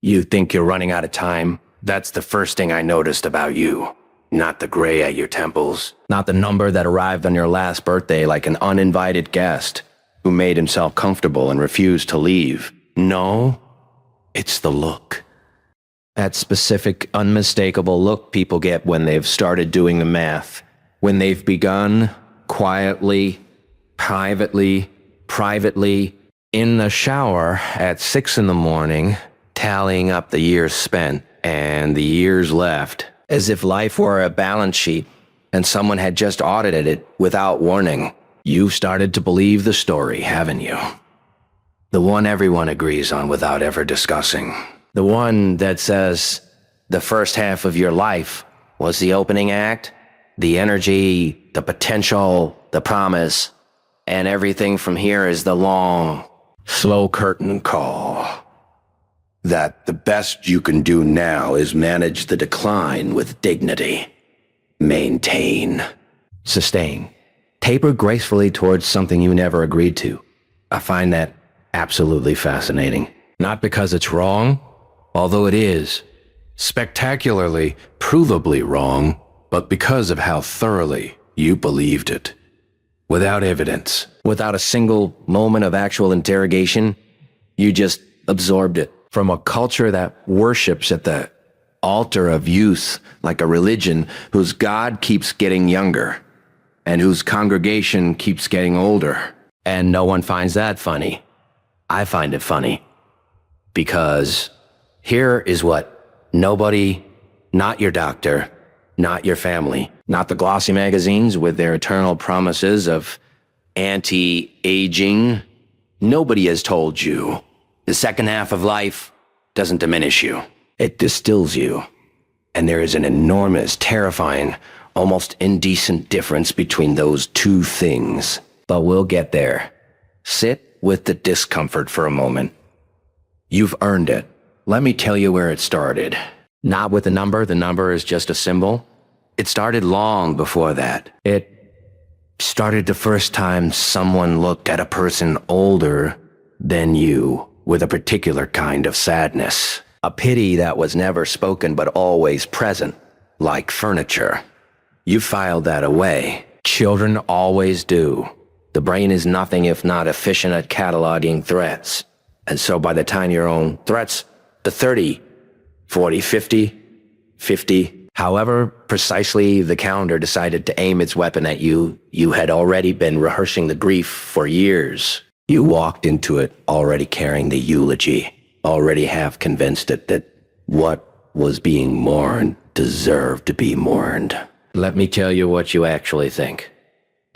You think you're running out of time? That's the first thing I noticed about you. Not the gray at your temples. Not the number that arrived on your last birthday like an uninvited guest who made himself comfortable and refused to leave. No, it's the look. That specific, unmistakable look people get when they've started doing the math. When they've begun quietly, privately, in the shower at 6 in the morning, tallying up the years spent and the years left, as if life were a balance sheet and someone had just audited it without warning. You've started to believe the story, haven't you? The one everyone agrees on without ever discussing. The one that says the first half of your life was the opening act, the energy, the potential, the promise, and everything from here is the long, slow curtain call. That the best you can do now is manage the decline with dignity. Maintain. Sustain. Taper gracefully towards something you never agreed to. I find that absolutely fascinating. Not because it's wrong, although it is. Spectacularly, provably wrong, but because of how thoroughly you believed it. Without evidence, without a single moment of actual interrogation, you just absorbed it. From a culture that worships at the altar of youth like a religion whose God keeps getting younger and whose congregation keeps getting older. And no one finds that funny. I find it funny. Because here is what nobody, not your doctor, not your family, not the glossy magazines with their eternal promises of anti-aging, nobody has told you. The second half of life doesn't diminish you. It distills you. And there is an enormous, terrifying, almost indecent difference between those two things. But we'll get there. Sit with the discomfort for a moment. You've earned it. Let me tell you where it started. Not with a number. The number is just a symbol. It started long before that. It started the first time someone looked at a person older than you with a particular kind of sadness. A pity that was never spoken but always present, like furniture. You filed that away. Children always do. The brain is nothing if not efficient at cataloging threats. And so by the time your own threats, the 30, 40, 50, however precisely the calendar decided to aim its weapon at you, you had already been rehearsing the grief for years. You walked into it already carrying the eulogy, already half convinced that what was being mourned deserved to be mourned. Let me tell you what you actually think,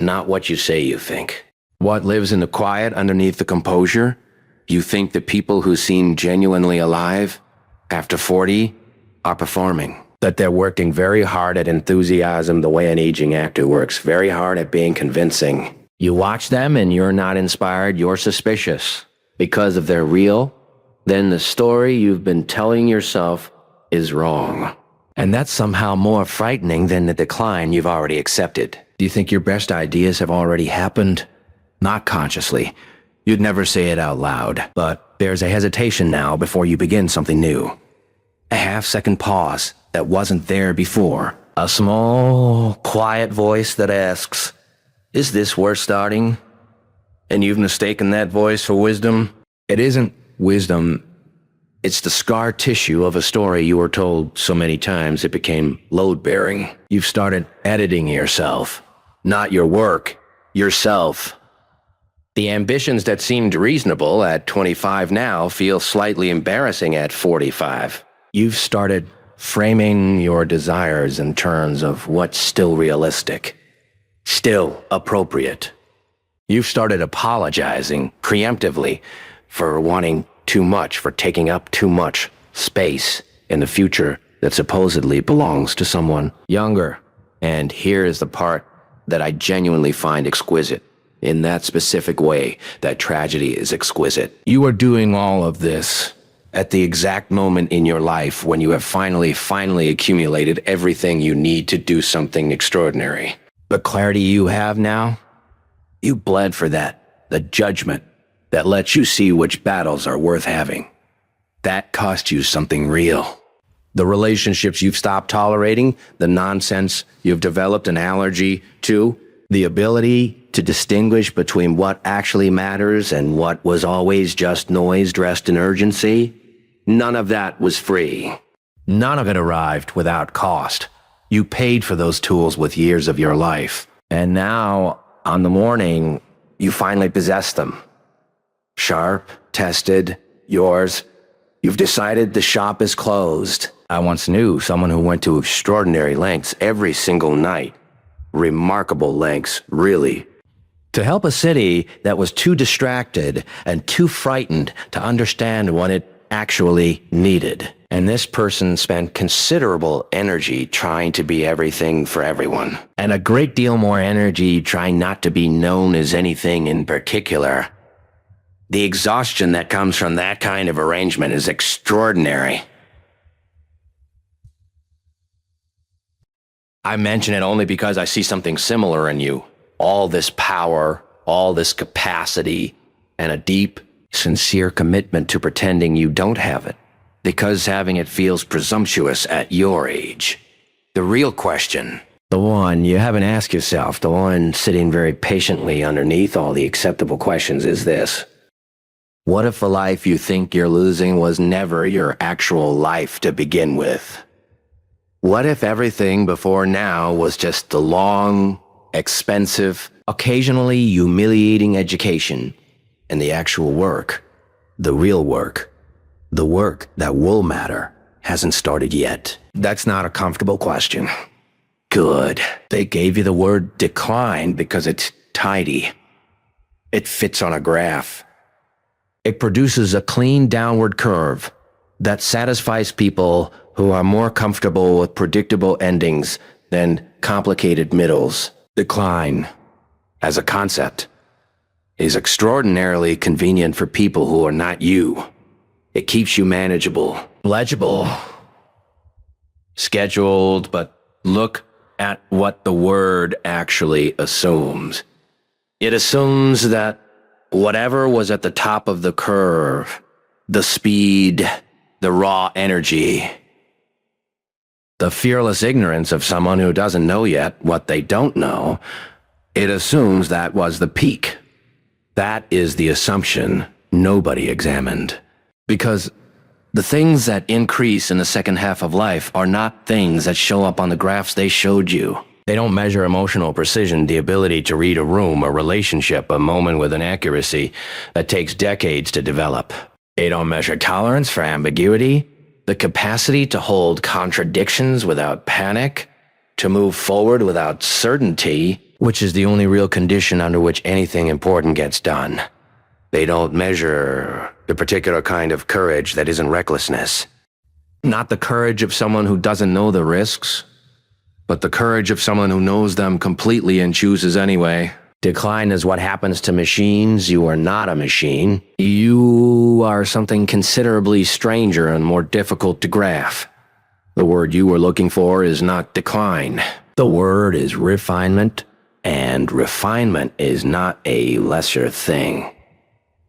not what you say you think. What lives in the quiet underneath the composure? You think the people who seem genuinely alive after 40 are performing. That they're working very hard at enthusiasm the way an aging actor works, very hard at being convincing. You watch them and you're not inspired, you're suspicious. Because if they're real, then the story you've been telling yourself is wrong. And that's somehow more frightening than the decline you've already accepted. Do you think your best ideas have already happened? Not consciously. You'd never say it out loud, but there's a hesitation now before you begin something new. A half-second pause that wasn't there before. A small, quiet voice that asks, "Is this worth starting?" And you've mistaken that voice for wisdom. It isn't wisdom. It's the scar tissue of a story you were told so many times it became load-bearing. You've started editing yourself. Not your work, yourself. The ambitions that seemed reasonable at 25 now feel slightly embarrassing at 45. You've started framing your desires in terms of what's still realistic, still appropriate. You've started apologizing preemptively for wanting too much, for taking up too much space in the future that supposedly belongs to someone younger. And here is the part that I genuinely find exquisite. In that specific way, that tragedy is exquisite. You are doing all of this at the exact moment in your life when you have finally accumulated everything you need to do something extraordinary. The clarity you have now, you bled for that, the judgment that lets you see which battles are worth having. That cost you something real. The relationships you've stopped tolerating, the nonsense you've developed an allergy to, the ability to distinguish between what actually matters and what was always just noise dressed in urgency, none of that was free. None of it arrived without cost. You paid for those tools with years of your life. And now, on the morning, you finally possess them. Sharp, tested, yours. You've decided the shop is closed. I once knew someone who went to extraordinary lengths every single night. Remarkable lengths, really. To help a city that was too distracted and too frightened to understand what it actually needed. And this person spent considerable energy trying to be everything for everyone. And a great deal more energy trying not to be known as anything in particular. The exhaustion that comes from that kind of arrangement is extraordinary. I mention it only because I see something similar in you. All this power, all this capacity, and a deep, sincere commitment to pretending you don't have it, because having it feels presumptuous at your age. The real question, the one you haven't asked yourself, the one sitting very patiently underneath all the acceptable questions is this. What if the life you think you're losing was never your actual life to begin with? What if everything before now was just the long, expensive, occasionally humiliating education, and the actual work, the real work, the work that will matter, hasn't started yet? That's not a comfortable question. Good. They gave you the word decline because it's tidy. It fits on a graph. It produces a clean downward curve that satisfies people who are more comfortable with predictable endings than complicated middles. Decline, as a concept, is extraordinarily convenient for people who are not you. It keeps you manageable, legible, scheduled, but look at what the word actually assumes. It assumes that whatever was at the top of the curve, the speed, the raw energy, the fearless ignorance of someone who doesn't know yet what they don't know, it assumes that was the peak. That is the assumption nobody examined. Because the things that increase in the second half of life are not things that show up on the graphs they showed you. They don't measure emotional precision, the ability to read a room, a relationship, a moment with an accuracy that takes decades to develop. They don't measure tolerance for ambiguity, the capacity to hold contradictions without panic, to move forward without certainty, which is the only real condition under which anything important gets done. They don't measure the particular kind of courage that isn't recklessness. Not the courage of someone who doesn't know the risks, but the courage of someone who knows them completely and chooses anyway. Decline is what happens to machines. You are not a machine. You are something considerably stranger and more difficult to graph. The word you were looking for is not decline. The word is refinement, and refinement is not a lesser thing.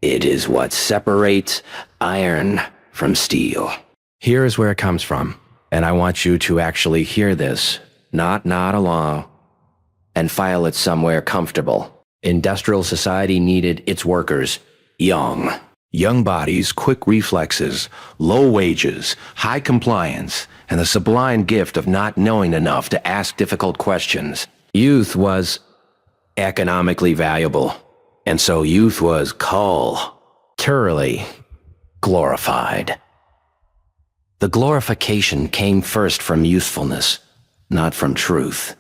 It is what separates iron from steel. Here is where it comes from, and I want you to actually hear this, not nod along, and file it somewhere comfortable. Industrial society needed its workers young. Young bodies, quick reflexes, low wages, high compliance, and the sublime gift of not knowing enough to ask difficult questions. Youth was economically valuable, and so youth was culturally glorified. The glorification came first from usefulness, not from truth.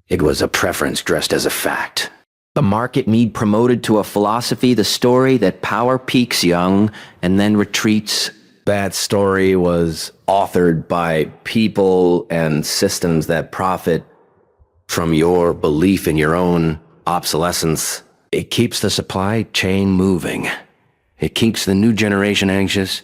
It was a preference dressed as a fact. The market mead promoted to a philosophy the story that power peaks young and then retreats. That story was authored by people and systems that profit from your belief in your own obsolescence. It keeps the supply chain moving. It keeps the new generation anxious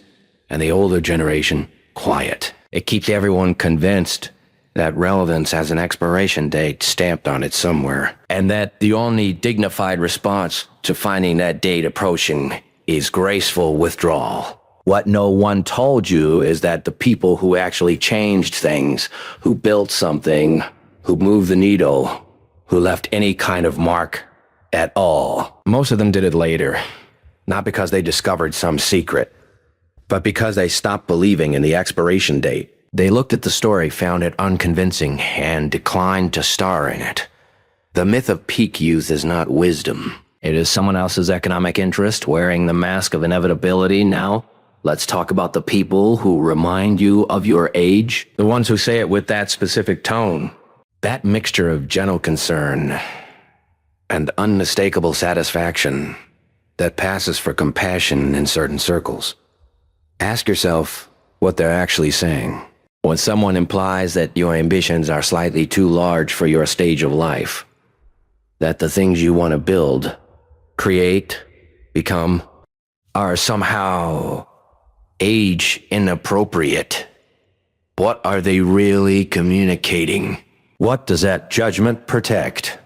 and the older generation quiet. It keeps everyone convinced that relevance has an expiration date stamped on it somewhere, and that the only dignified response to finding that date approaching is graceful withdrawal. What no one told you is that the people who actually changed things, who built something, who moved the needle, who left any kind of mark at all, most of them did it later. Not because they discovered some secret, but because they stopped believing in the expiration date. They looked at the story, found it unconvincing, and declined to star in it. The myth of peak youth is not wisdom. It is someone else's economic interest wearing the mask of inevitability. Now, let's talk about the people who remind you of your age. The ones who say it with that specific tone. That mixture of gentle concern and unmistakable satisfaction that passes for compassion in certain circles. Ask yourself what they're actually saying. When someone implies that your ambitions are slightly too large for your stage of life, that the things you want to build, create, become, are somehow age inappropriate, what are they really communicating? What does that judgment protect?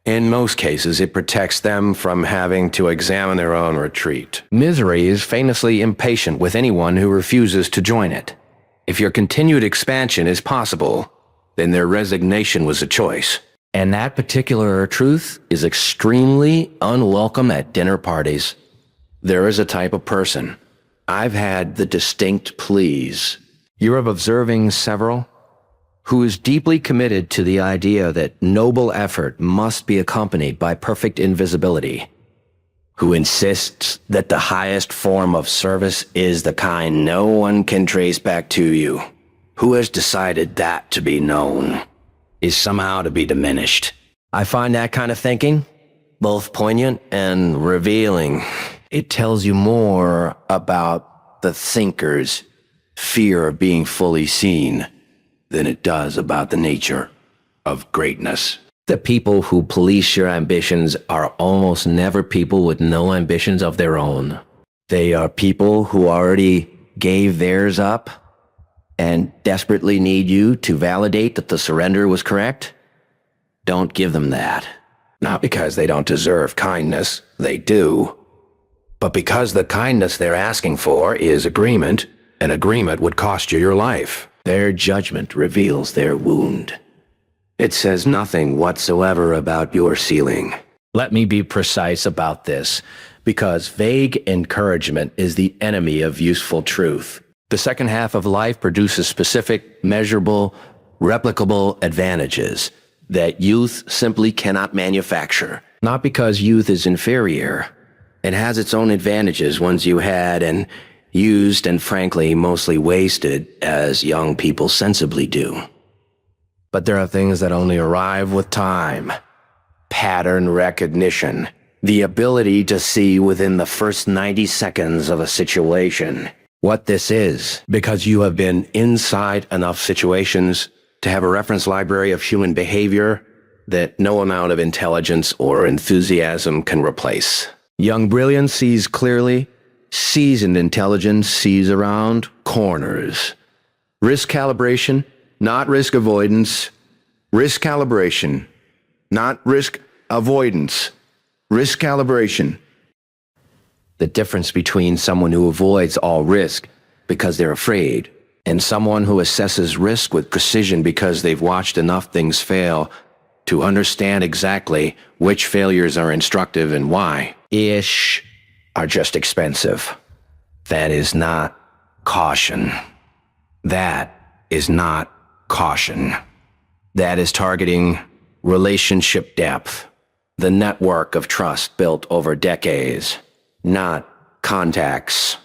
In most cases, it protects them from having to examine their own retreat. Misery is famously impatient with anyone who refuses to join it. If your continued expansion is possible, then their resignation was a choice. And that particular truth is extremely unwelcome at dinner parties. There is a type of person. I've had the distinct pleas. You're of observing several? Who is deeply committed to the idea that noble effort must be accompanied by perfect invisibility, who insists that the highest form of service is the kind no one can trace back to you, who has decided that to be known is somehow to be diminished. I find that kind of thinking both poignant and revealing. It tells you more about the thinker's fear of being fully seen than it does about the nature of greatness. The people who police your ambitions are almost never people with no ambitions of their own. They are people who already gave theirs up and desperately need you to validate that the surrender was correct. Don't give them that. Not because they don't deserve kindness, they do, but because the kindness they're asking for is agreement, and agreement would cost you your life. Their judgment reveals their wound. It says nothing whatsoever about your ceiling. Let me be precise about this, because vague encouragement is the enemy of useful truth. The second half of life produces specific, measurable, replicable advantages that youth simply cannot manufacture. Not because youth is inferior. It has its own advantages, ones you had and used and frankly mostly wasted, as young people sensibly do. But there are things that only arrive with time. Pattern recognition. The ability to see within the first 90 seconds of a situation what this is, because you have been inside enough situations to have a reference library of human behavior that no amount of intelligence or enthusiasm can replace. Young brilliance sees clearly. Seasoned intelligence sees around corners. Risk calibration, not risk avoidance. Risk calibration, not risk avoidance. Risk calibration. The difference between someone who avoids all risk because they're afraid and someone who assesses risk with precision because they've watched enough things fail to understand exactly which failures are instructive and why, are just expensive. That is not caution. That is not caution. That is targeting relationship depth, the network of trust built over decades, not contacts.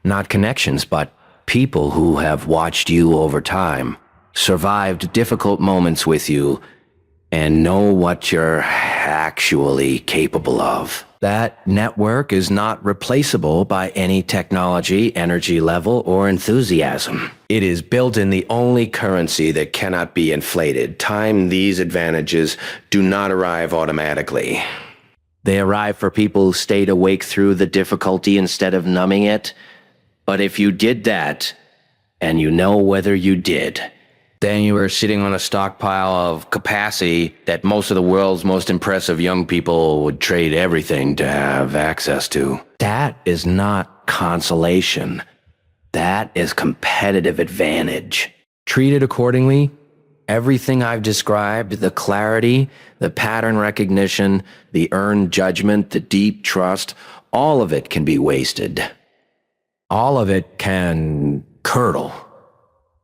Not connections, but people who have watched you over time, survived difficult moments with you, and know what you're actually capable of. That network is not replaceable by any technology, energy level, or enthusiasm. It is built in the only currency that cannot be inflated. Time. These advantages do not arrive automatically. They arrive for people who stayed awake through the difficulty instead of numbing it. But if you did that, and you know whether you did, Then you were sitting on a stockpile of capacity that most of the world's most impressive young people would trade everything to have access to. That is not consolation. That is competitive advantage. Treated accordingly, everything I've described, the clarity, the pattern recognition, the earned judgment, the deep trust, all of it can be wasted. All of it can curdle.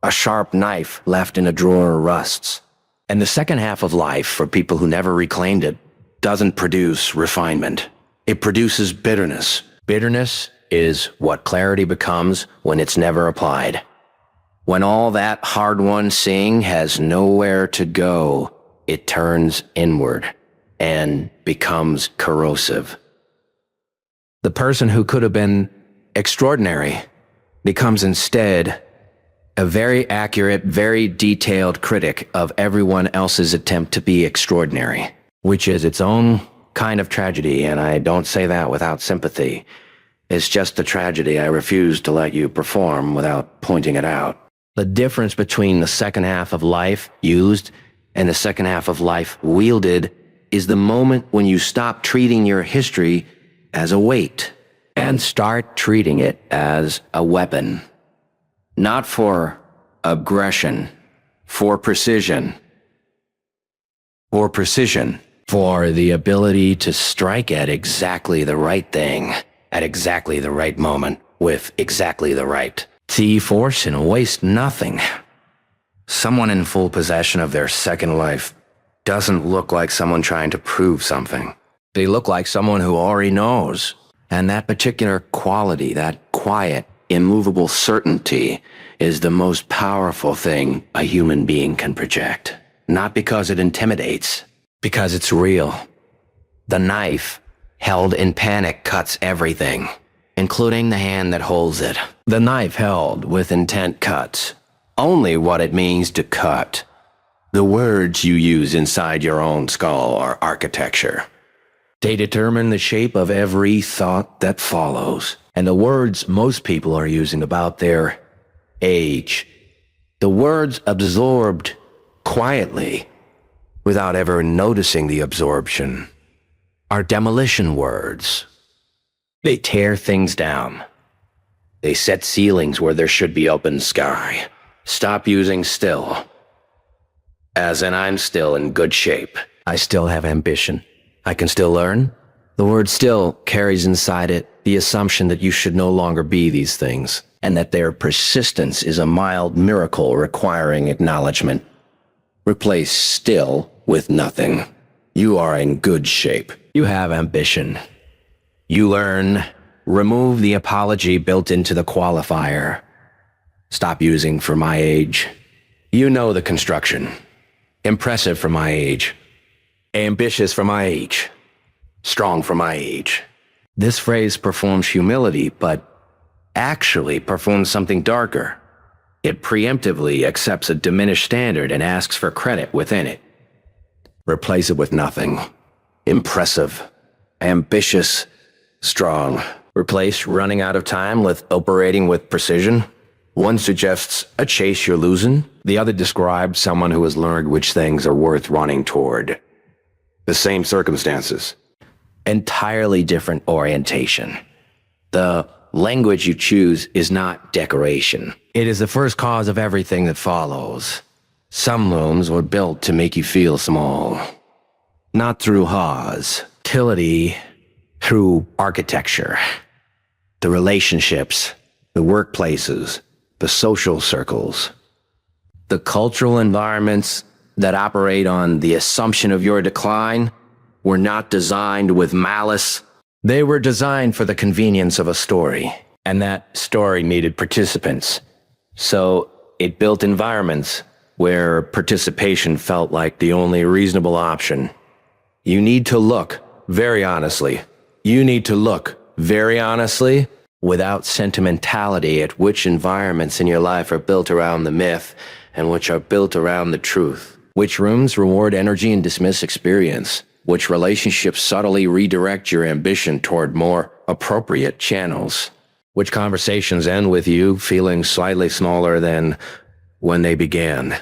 A sharp knife left in a drawer rusts. And the second half of life, for people who never reclaimed it, doesn't produce refinement. It produces bitterness. Bitterness is what clarity becomes when it's never applied. When all that hard-won seeing has nowhere to go, it turns inward and becomes corrosive. The person who could have been extraordinary becomes instead a very accurate, very detailed critic of everyone else's attempt to be extraordinary, which is its own kind of tragedy, and I don't say that without sympathy. It's just a tragedy I refuse to let you perform without pointing it out. The difference between the second half of life used and the second half of life wielded is the moment when you stop treating your history as a weight and start treating it as a weapon. Not for aggression, for precision. For precision, for the ability to strike at exactly the right thing, at exactly the right moment, with exactly the right T-force and waste nothing. Someone in full possession of their second life doesn't look like someone trying to prove something. They look like someone who already knows. And that particular quality, that quiet, immovable certainty, is the most powerful thing a human being can project. Not because it intimidates, because it's real. The knife, held in panic, cuts everything, including the hand that holds it. The knife held with intent cuts only what it means to cut. The words you use inside your own skull are architecture. They determine the shape of every thought that follows. And the words most people are using about their age, the words absorbed quietly without ever noticing the absorption, are demolition words. They tear things down. They set ceilings where there should be open sky. Stop using still. As in, I'm still in good shape. I still have ambition. I can still learn. The word still carries inside it the assumption that you should no longer be these things, and that their persistence is a mild miracle requiring acknowledgement. Replace still with nothing. You are in good shape. You have ambition. You learn. Remove the apology built into the qualifier. Stop using for my age. You know the construction. Impressive for my age. Ambitious for my age. Strong for my age. This phrase performs humility, but actually performs something darker. It preemptively accepts a diminished standard and asks for credit within it. Replace it with nothing. Impressive. Ambitious. Strong. Replace running out of time with operating with precision. One suggests a chase you're losing. The other describes someone who has learned which things are worth running toward. The same circumstances. Entirely different orientation. The language you choose is not decoration. It is the first cause of everything that follows. Some looms were built to make you feel small. Not through hostility, through architecture. The relationships, the workplaces, the social circles, the cultural environments that operate on the assumption of your decline were not designed with malice. They were designed for the convenience of a story, and that story needed participants. So it built environments where participation felt like the only reasonable option. You need to look very honestly. You need to look very honestly without sentimentality at which environments in your life are built around the myth and which are built around the truth. Which rooms reward energy and dismiss experience. Which relationships subtly redirect your ambition toward more appropriate channels. Which conversations end with you feeling slightly smaller than when they began.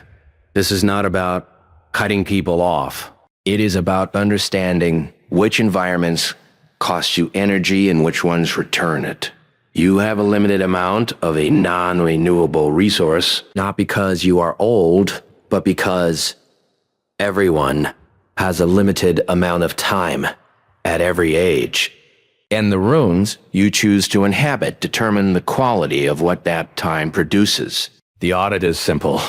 This is not about cutting people off. It is about understanding which environments cost you energy and which ones return it. You have a limited amount of a non-renewable resource, not because you are old, but because everyone has a limited amount of time at every age. And the runes you choose to inhabit determine the quality of what that time produces. The audit is simple.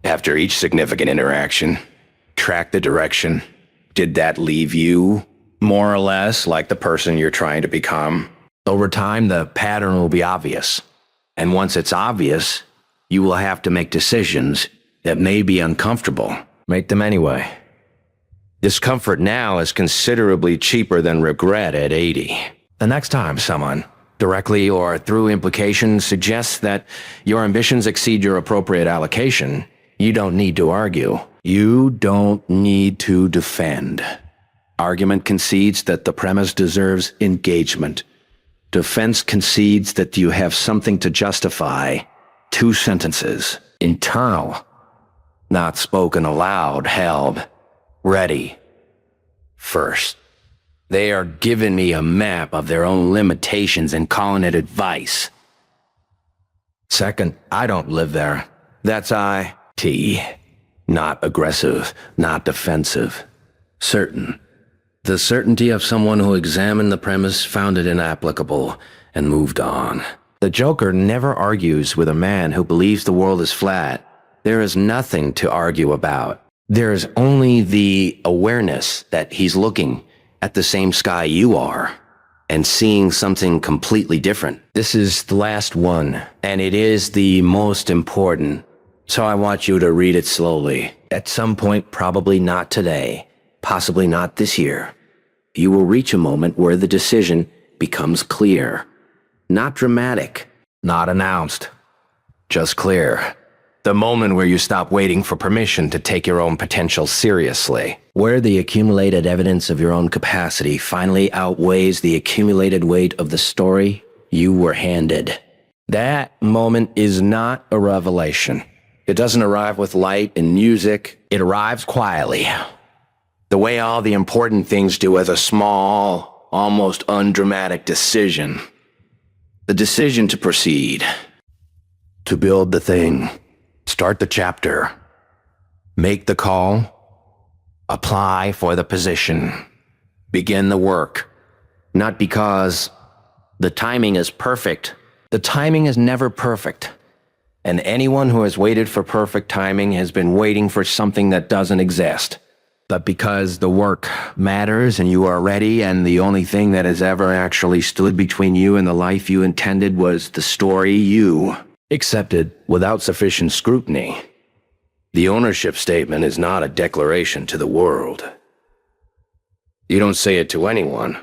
After each significant interaction, track the direction. Did that leave you more or less like the person you're trying to become? Over time, the pattern will be obvious. And once it's obvious, you will have to make decisions that may be uncomfortable. Make them anyway. Discomfort now is considerably cheaper than regret at 80. The next time someone, directly or through implication, suggests that your ambitions exceed your appropriate allocation, you don't need to argue. You don't need to defend. Argument concedes that the premise deserves engagement. Defense concedes that you have something to justify. 2 sentences. Internal. Not spoken aloud, held. Ready. First. They are giving me a map of their own limitations and calling it advice. Second, I don't live there. That's I-T. Not aggressive, not defensive. Certain. The certainty of someone who examined the premise, found it inapplicable, and moved on. The Joker never argues with a man who believes the world is flat. There is nothing to argue about. There is only the awareness that he's looking at the same sky you are and seeing something completely different. This is the last one, and it is the most important. So I want you to read it slowly. At some point, probably not today, possibly not this year, you will reach a moment where the decision becomes clear. Not dramatic, not announced, just clear. The moment where you stop waiting for permission to take your own potential seriously. Where the accumulated evidence of your own capacity finally outweighs the accumulated weight of the story you were handed. That moment is not a revelation. It doesn't arrive with light and music. It arrives quietly. The way all the important things do as a small, almost undramatic decision. The decision to proceed. To build the thing. Start the chapter. Make the call. Apply for the position. Begin the work. Not because the timing is perfect. The timing is never perfect. And anyone who has waited for perfect timing has been waiting for something that doesn't exist. But because the work matters and you are ready, and the only thing that has ever actually stood between you and the life you intended was the story you accepted without sufficient scrutiny. The ownership statement is not a declaration to the world. You don't say it to anyone.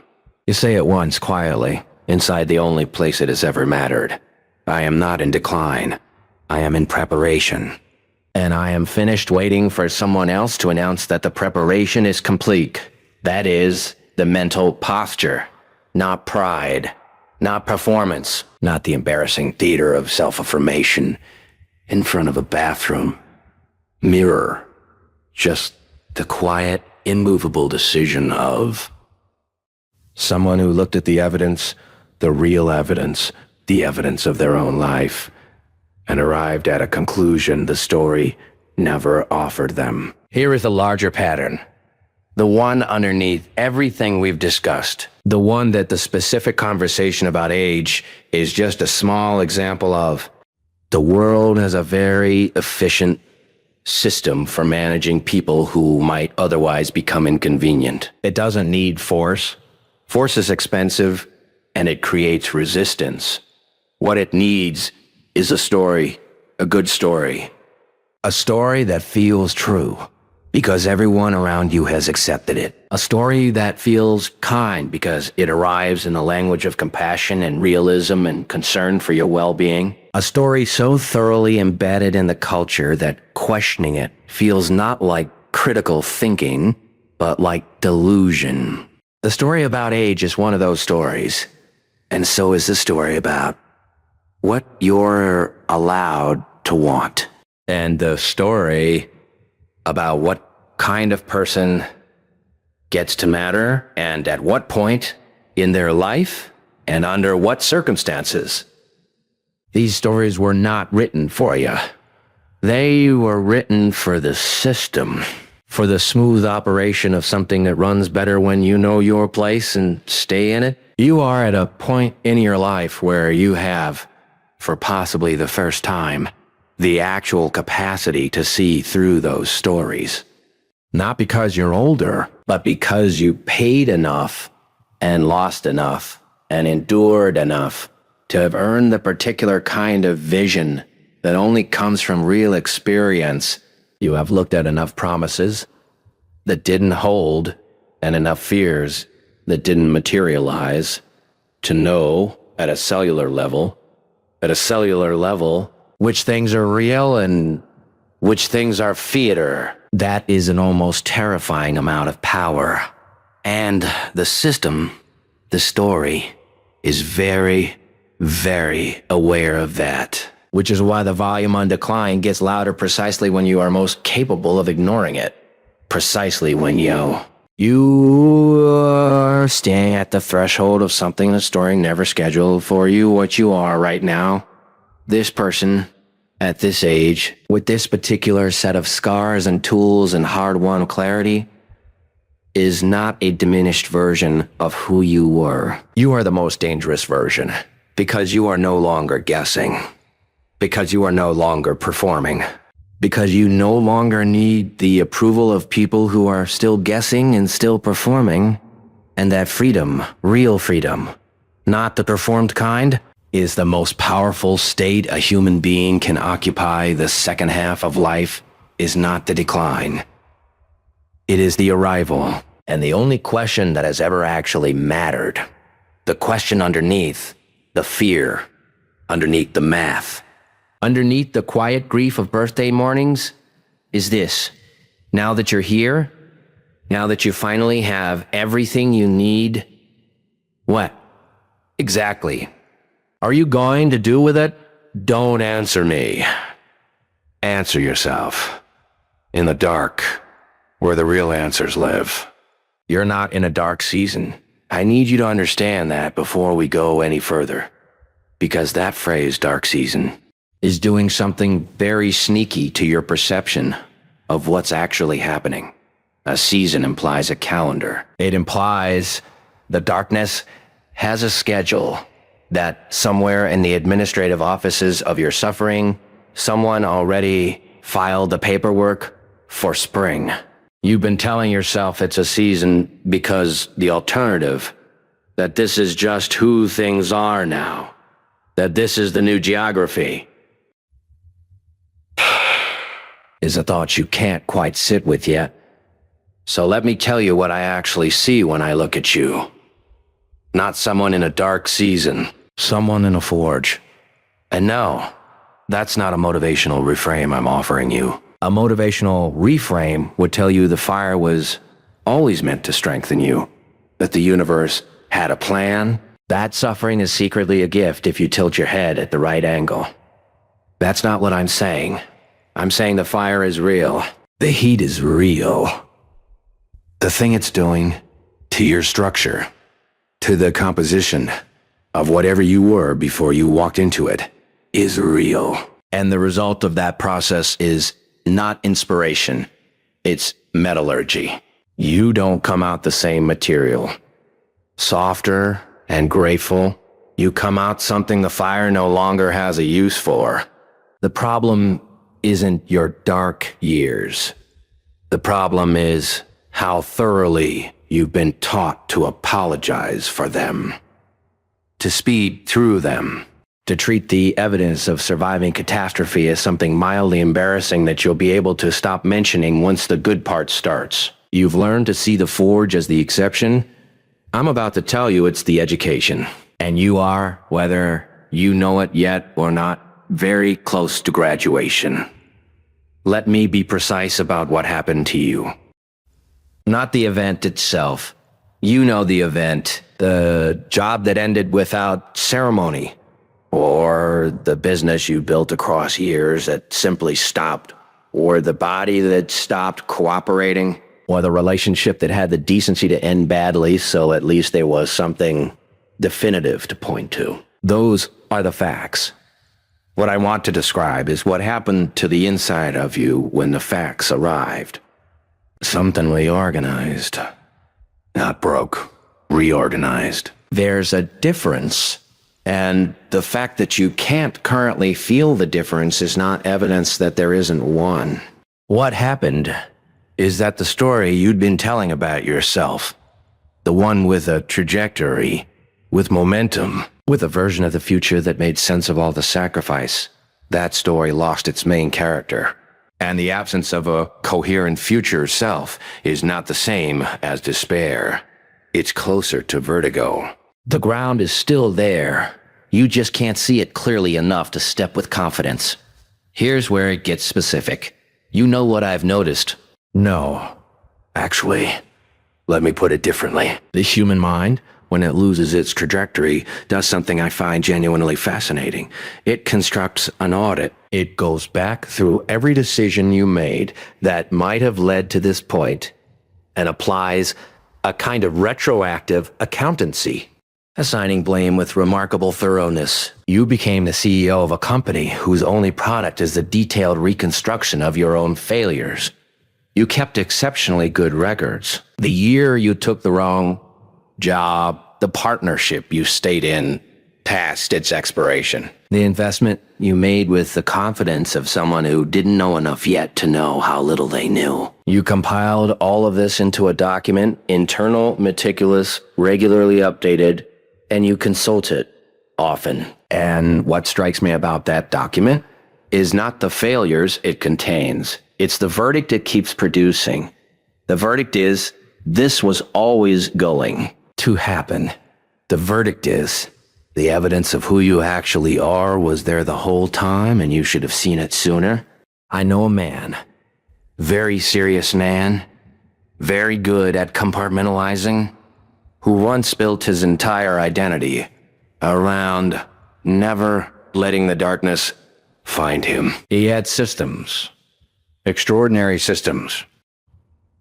You say it once quietly, inside the only place it has ever mattered. I am not in decline. I am in preparation. And I am finished waiting for someone else to announce that the preparation is complete. That is the mental posture, not pride, not performance, not the embarrassing theater of self-affirmation in front of a bathroom mirror. Just the quiet, immovable decision of someone who looked at the evidence, the real evidence, the evidence of their own life, and arrived at a conclusion the story never offered them. Here is the larger pattern. The one underneath everything we've discussed. The one that the specific conversation about age is just a small example of. The world has a very efficient system for managing people who might otherwise become inconvenient. It doesn't need force. Force is expensive, and it creates resistance. What it needs is a story, a good story. A story that feels true, because everyone around you has accepted it. A story that feels kind, because it arrives in the language of compassion and realism and concern for your well-being. A story so thoroughly embedded in the culture that questioning it feels not like critical thinking, but like delusion. The story about age is one of those stories, and so is the story about what you're allowed to want. And the story about what kind of person gets to matter and at what point in their life and under what circumstances. These stories were not written for you. They were written for the system, for the smooth operation of something that runs better when you know your place and stay in it. You are at a point in your life where you have, for possibly the first time, the actual capacity to see through those stories. Not because you're older, but because you paid enough and lost enough and endured enough to have earned the particular kind of vision that only comes from real experience. You have looked at enough promises that didn't hold and enough fears that didn't materialize to know at a cellular level, which things are real and which things are theater. That is an almost terrifying amount of power. And the system, the story, is very, very aware of that. Which is why the volume on decline gets louder precisely when you are most capable of ignoring it. Precisely when you are standing at the threshold of something the story never scheduled for you. What you are right now, this person, at this age, with this particular set of scars and tools and hard-won clarity, is not a diminished version of who you were. You are the most dangerous version, because you are no longer guessing, because you are no longer performing, because you no longer need the approval of people who are still guessing and still performing, and that freedom, real freedom, not the performed kind, is the most powerful state a human being can occupy. The second half of life is not the decline. It is the arrival. And the only question that has ever actually mattered, the question underneath the fear, underneath the math, underneath the quiet grief of birthday mornings, is this. Now that you're here, now that you finally have everything you need, what exactly are you going to do with it? Don't answer me. Answer yourself. In the dark, where the real answers live. You're not in a dark season. I need you to understand that before we go any further. Because that phrase, dark season, is doing something very sneaky to your perception of what's actually happening. A season implies a calendar. It implies the darkness has a schedule that somewhere in the administrative offices of your suffering, someone already filed the paperwork for spring. You've been telling yourself it's a season because the alternative, that this is just who things are now, that this is the new geography, is a thought you can't quite sit with yet. So let me tell you what I actually see when I look at you. Not someone in a dark season, someone in a forge. And no, that's not a motivational reframe I'm offering you. A motivational reframe would tell you the fire was always meant to strengthen you, that the universe had a plan. That suffering is secretly a gift if you tilt your head at the right angle. That's not what I'm saying. I'm saying the fire is real. The heat is real. The thing it's doing to your structure, to the composition of whatever you were before you walked into it, is real. And the result of that process is not inspiration. It's metallurgy. You don't come out the same material. Softer and grateful. You come out something the fire no longer has a use for. The problem isn't your dark years. The problem is how thoroughly you've been taught to apologize for them, to speed through them, to treat the evidence of surviving catastrophe as something mildly embarrassing that you'll be able to stop mentioning once the good part starts. You've learned to see the forge as the exception. I'm about to tell you it's the education. And you are, whether you know it yet or not, very close to graduation. Let me be precise about what happened to you. Not the event itself. You know the event, the job that ended without ceremony, or the business you built across years that simply stopped or the body that stopped cooperating, or the relationship that had the decency to end badly, so at least there was something definitive to point to. Those are the facts. What I want to describe is what happened to the inside of you when the facts arrived. Something reorganized. Not broke, reorganized. There's a difference, and the fact that you can't currently feel the difference is not evidence that there isn't one. What happened is that the story you'd been telling about yourself, the one with a trajectory, with momentum, with a version of the future that made sense of all the sacrifice, that story lost its main character. And the absence of a coherent future self is not the same as despair. It's closer to vertigo. The ground is still there. You just can't see it clearly enough to step with confidence. Here's where it gets specific. You know what I've noticed? No. Actually, let me put it differently. The human mind, when it loses its trajectory, does something I find genuinely fascinating. It constructs an audit. It goes back through every decision you made that might have led to this point and applies a kind of retroactive accountancy, assigning blame with remarkable thoroughness. You became the CEO of a company whose only product is the detailed reconstruction of your own failures. You kept exceptionally good records. The year you took the wrong job, the partnership you stayed in past its expiration. The investment you made with the confidence of someone who didn't know enough yet to know how little they knew. You compiled all of this into a document, internal, meticulous, regularly updated, and you consult it often. And what strikes me about that document is not the failures it contains. It's the verdict it keeps producing. The verdict is, this was always going to happen. The verdict is, the evidence of who you actually are was there the whole time and you should have seen it sooner. I know a man, very serious man, very good at compartmentalizing, who once built his entire identity around never letting the darkness find him. He had systems, extraordinary systems.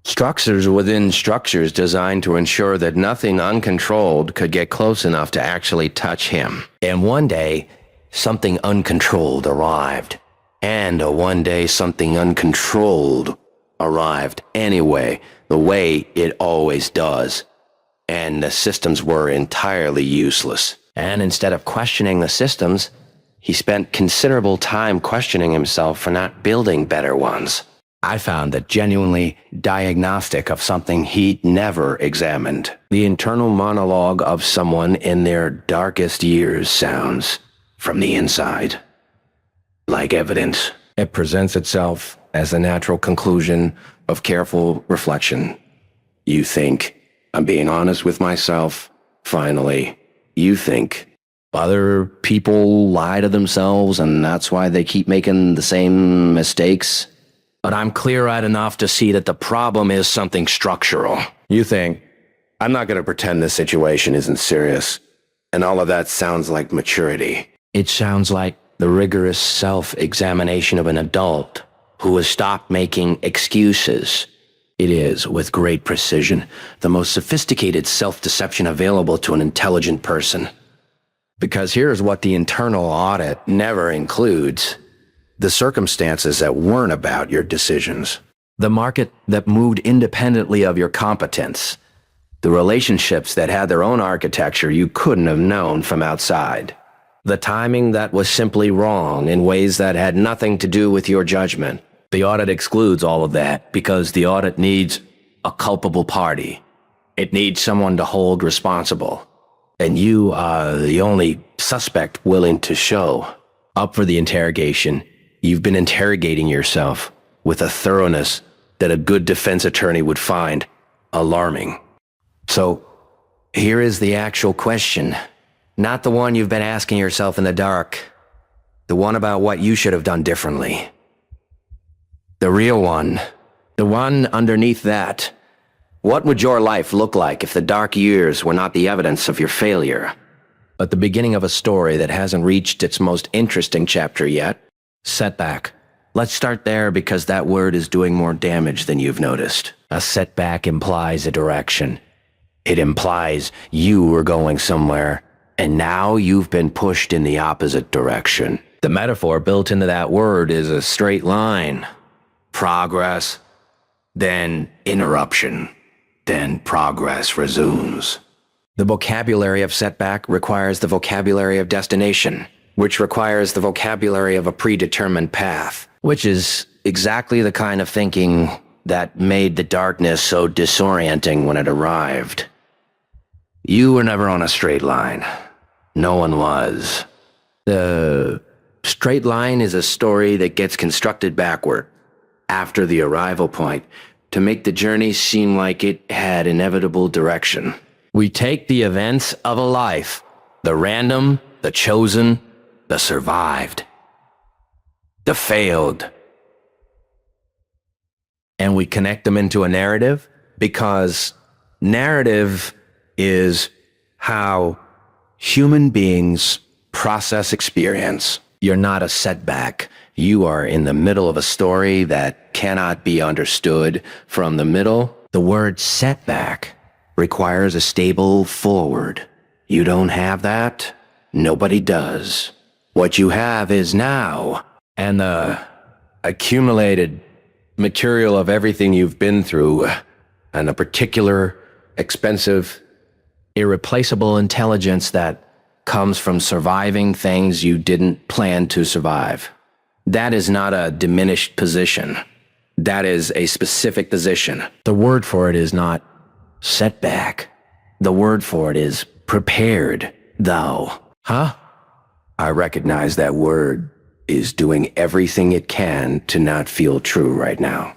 Structures within structures designed to ensure that nothing uncontrolled could get close enough to actually touch him. And one day, something uncontrolled arrived. And one day, something uncontrolled arrived anyway, the way it always does. And the systems were entirely useless. And instead of questioning the systems, he spent considerable time questioning himself for not building better ones. I found that genuinely diagnostic of something he'd never examined. The internal monologue of someone in their darkest years sounds, from the inside, like evidence. It presents itself as the natural conclusion of careful reflection. You think, I'm being honest with myself, finally. You think, other people lie to themselves and that's why they keep making the same mistakes. But I'm clear-eyed enough to see that the problem is something structural. You think, I'm not going to pretend this situation isn't serious. And all of that sounds like maturity. It sounds like the rigorous self-examination of an adult who has stopped making excuses. It is, with great precision, the most sophisticated self-deception available to an intelligent person. Because here's what the internal audit never includes. The circumstances that weren't about your decisions. The market that moved independently of your competence. The relationships that had their own architecture you couldn't have known from outside. The timing that was simply wrong in ways that had nothing to do with your judgment. The audit excludes all of that because the audit needs a culpable party. It needs someone to hold responsible. And you are the only suspect willing to show up for the interrogation. You've been interrogating yourself with a thoroughness that a good defense attorney would find alarming. So, here is the actual question. Not the one you've been asking yourself in the dark. The one about what you should have done differently. The real one. The one underneath that. What would your life look like if the dark years were not the evidence of your failure, but the beginning of a story that hasn't reached its most interesting chapter yet? Setback, Let's start there because that word is doing more damage than you've noticed. A setback implies a direction. It implies you were going somewhere, and now you've been pushed in the opposite direction. The metaphor built into that word is a straight line. Progress, then interruption, then progress resumes. The vocabulary of setback requires the vocabulary of destination, which requires the vocabulary of a predetermined path, which is exactly the kind of thinking that made the darkness so disorienting when it arrived. You were never on a straight line. No one was. The straight line is a story that gets constructed backward, after the arrival point, to make the journey seem like it had inevitable direction. We take the events of a life, the random, the chosen, the survived, the failed, and we connect them into a narrative because narrative is how human beings process experience. You're not a setback. You are in the middle of a story that cannot be understood from the middle. The word setback requires a stable forward. You don't have that. Nobody does. What you have is now, and the accumulated material of everything you've been through, and a particular, expensive, irreplaceable intelligence that comes from surviving things you didn't plan to survive. That is not a diminished position. That is a specific position. The word for it is not setback. The word for it is prepared, though. Huh? I recognize that word is doing everything it can to not feel true right now.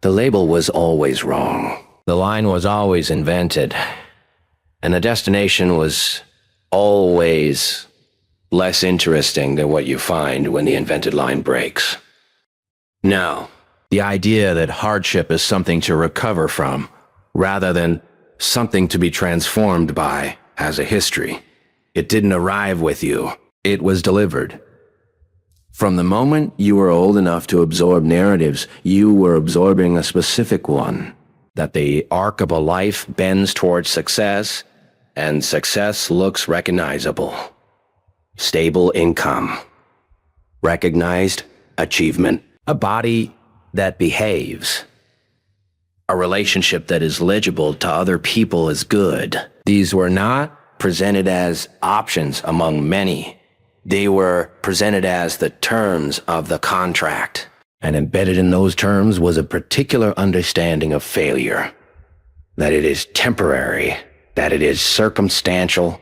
The label was always wrong. The line was always invented. And the destination was always less interesting than what you find when the invented line breaks. No, the idea that hardship is something to recover from, rather than something to be transformed by, has a history. It didn't arrive with you. It was delivered. From the moment you were old enough to absorb narratives, you were absorbing a specific one. That the arc of a life bends towards success, and success looks recognizable. Stable income. Recognized achievement. A body that behaves. A relationship that is legible to other people as good. These were not presented as options among many. They were presented as the terms of the contract. And embedded in those terms was a particular understanding of failure. That it is temporary. That it is circumstantial.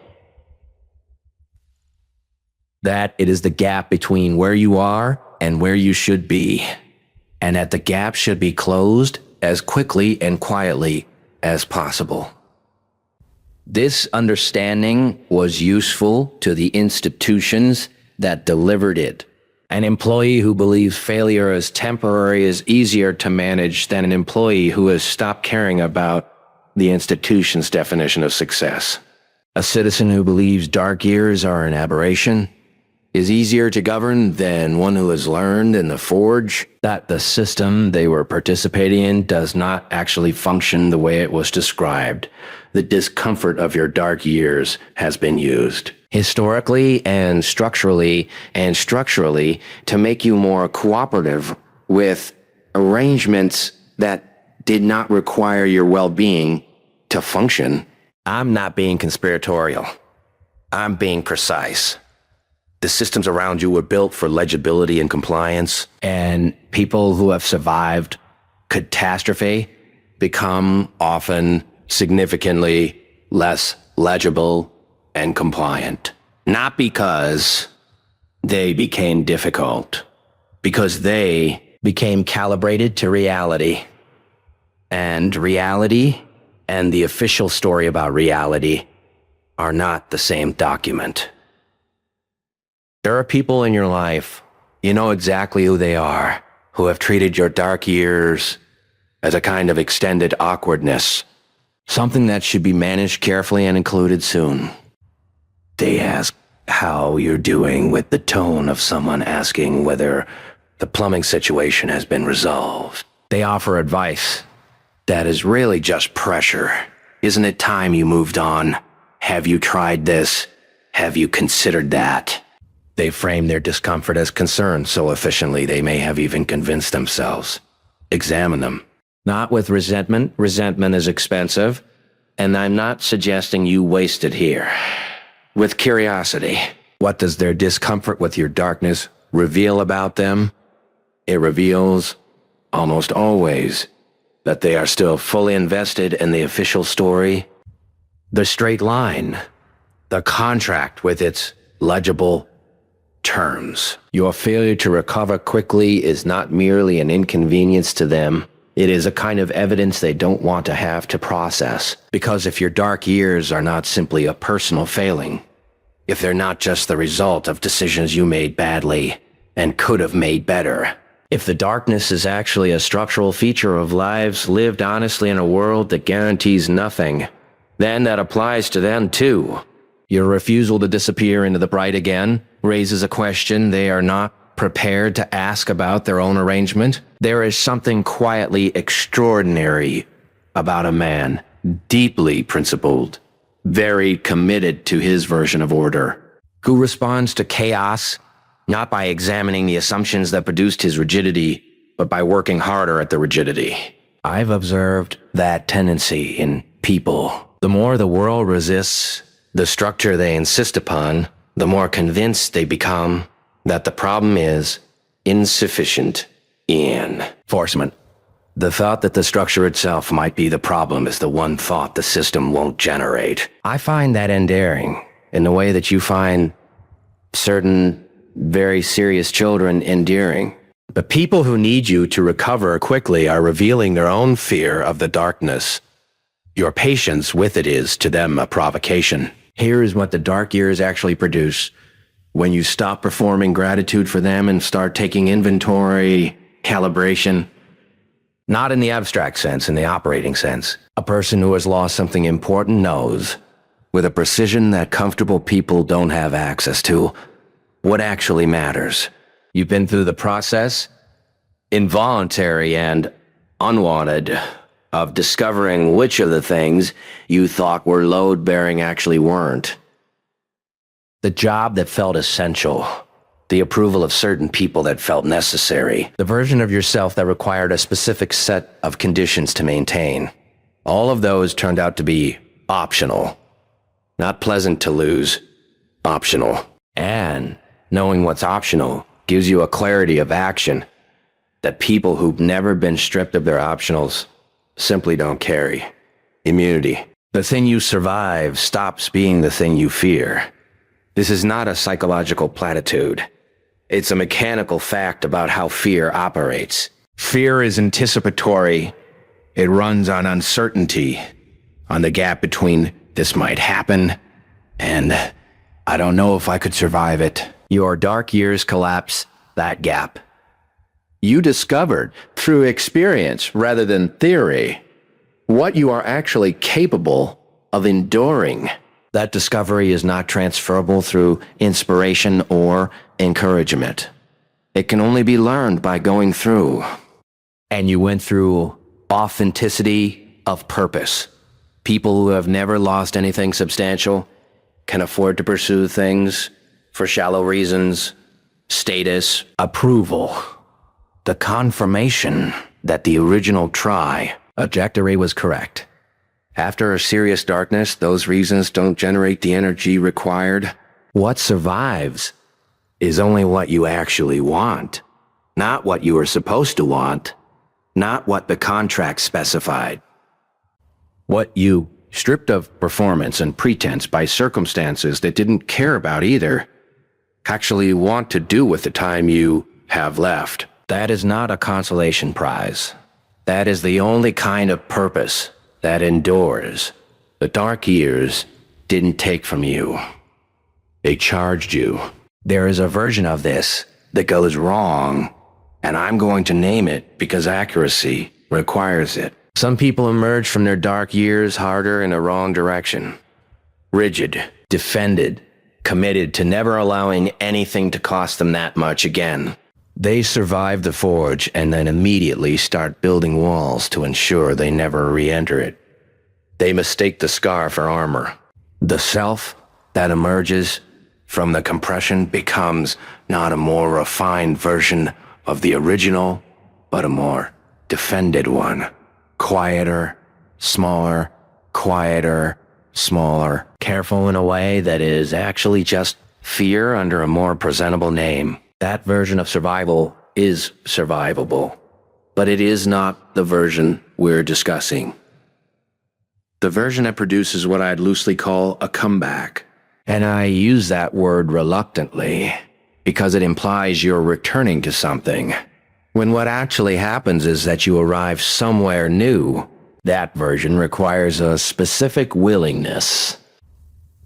That it is the gap between where you are and where you should be. And that the gap should be closed as quickly and quietly as possible. This understanding was useful to the institutions that delivered it. An employee who believes failure is temporary is easier to manage than an employee who has stopped caring about the institution's definition of success. A citizen who believes dark years are an aberration is easier to govern than one who has learned in the forge that the system they were participating in does not actually function the way it was described. The discomfort of your dark years has been used historically and structurally to make you more cooperative with arrangements that did not require your well-being to function. I'm not being conspiratorial. I'm being precise. The systems around you were built for legibility and compliance, and people who have survived catastrophe become often significantly less legible and compliant. Not because they became difficult, because they became calibrated to reality. And reality and the official story about reality are not the same document. There are people in your life, you know exactly who they are, who have treated your dark years as a kind of extended awkwardness, something that should be managed carefully and included soon. They ask how you're doing with the tone of someone asking whether the plumbing situation has been resolved. They offer advice that is really just pressure. Isn't it time you moved on? Have you tried this? Have you considered that? They frame their discomfort as concern so efficiently they may have even convinced themselves. Examine them. Not with resentment. Resentment is expensive. And I'm not suggesting you waste it here. With curiosity. What does their discomfort with your darkness reveal about them? It reveals, almost always, that they are still fully invested in the official story. The straight line. The contract with its legible terms. Your failure to recover quickly is not merely an inconvenience to them. It is a kind of evidence they don't want to have to process. Because if your dark years are not simply a personal failing, if they're not just the result of decisions you made badly and could have made better, if the darkness is actually a structural feature of lives lived honestly in a world that guarantees nothing, then that applies to them too. Your refusal to disappear into the bright again raises a question they are not prepared to ask about their own arrangement. There is something quietly extraordinary about a man, deeply principled, very committed to his version of order, who responds to chaos not by examining the assumptions that produced his rigidity, but by working harder at the rigidity. I've observed that tendency in people. The more the world resists the structure they insist upon, the more convinced they become that the problem is insufficient enforcement. The thought that the structure itself might be the problem is the one thought the system won't generate. I find that endearing in the way that you find certain very serious children endearing. The people who need you to recover quickly are revealing their own fear of the darkness. Your patience with it is to them a provocation. Here is what the dark years actually produce. When you stop performing gratitude for them and start taking inventory, calibration, not in the abstract sense, in the operating sense. A person who has lost something important knows, with a precision that comfortable people don't have access to, what actually matters. You've been through the process, involuntary and unwanted, of discovering which of the things you thought were load-bearing actually weren't. The job that felt essential, the approval of certain people that felt necessary, the version of yourself that required a specific set of conditions to maintain. All of those turned out to be optional. Not pleasant to lose, optional. And knowing what's optional gives you a clarity of action that people who've never been stripped of their optionals simply don't carry. Immunity. The thing you survive stops being the thing you fear. This is not a psychological platitude. It's a mechanical fact about how fear operates. Fear is anticipatory. It runs on uncertainty, on the gap between this might happen and I don't know if I could survive it. Your dark years collapse that gap. You discovered, through experience rather than theory, what you are actually capable of enduring. That discovery is not transferable through inspiration or encouragement. It can only be learned by going through. And you went through authenticity of purpose. People who have never lost anything substantial can afford to pursue things for shallow reasons, status, approval. The confirmation that the original trajectory was correct. After a serious darkness, those reasons don't generate the energy required. What survives is only what you actually want, not what you were supposed to want, not what the contract specified. What you, stripped of performance and pretense by circumstances that didn't care about either, actually want to do with the time you have left. That is not a consolation prize. That is the only kind of purpose that endures. The dark years didn't take from you. They charged you. There is a version of this that goes wrong, and I'm going to name it because accuracy requires it. Some people emerge from their dark years harder in a wrong direction. Rigid, defended, committed to never allowing anything to cost them that much again. They survive the forge and then immediately start building walls to ensure they never re-enter it. They mistake the scar for armor. The self that emerges from the compression becomes not a more refined version of the original, but a more defended one. Quieter, smaller, quieter, smaller. Careful in a way that is actually just fear under a more presentable name. That version of survival is survivable, but it is not the version we're discussing. The version that produces what I'd loosely call a comeback. And I use that word reluctantly because it implies you're returning to something, when what actually happens is that you arrive somewhere new. That version requires a specific willingness.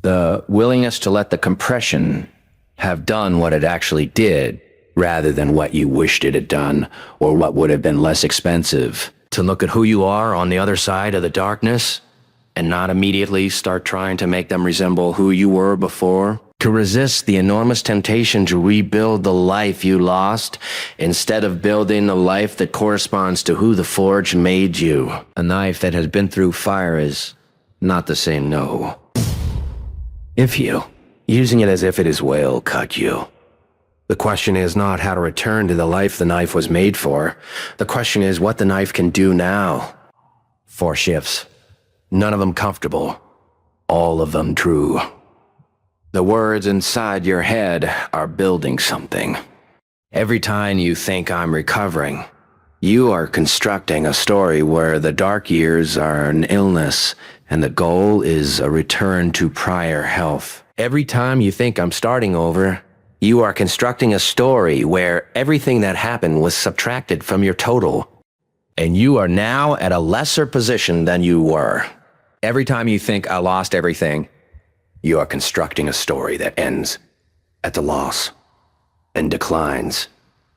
The willingness to let the compression have done what it actually did, rather than what you wished it had done, or what would have been less expensive. To look at who you are on the other side of the darkness, and not immediately start trying to make them resemble who you were before. To resist the enormous temptation to rebuild the life you lost, instead of building the life that corresponds to who the forge made you. A knife that has been through fire is not the same, no. If you, using it as if it is will, cut you. The question is not how to return to the life the knife was made for. The question is what the knife can do now. 4 shifts. None of them comfortable. All of them true. The words inside your head are building something. Every time you think I'm recovering, you are constructing a story where the dark years are an illness and the goal is a return to prior health. Every time you think I'm starting over, you are constructing a story where everything that happened was subtracted from your total, and you are now at a lesser position than you were. Every time you think I lost everything, you are constructing a story that ends at the loss and declines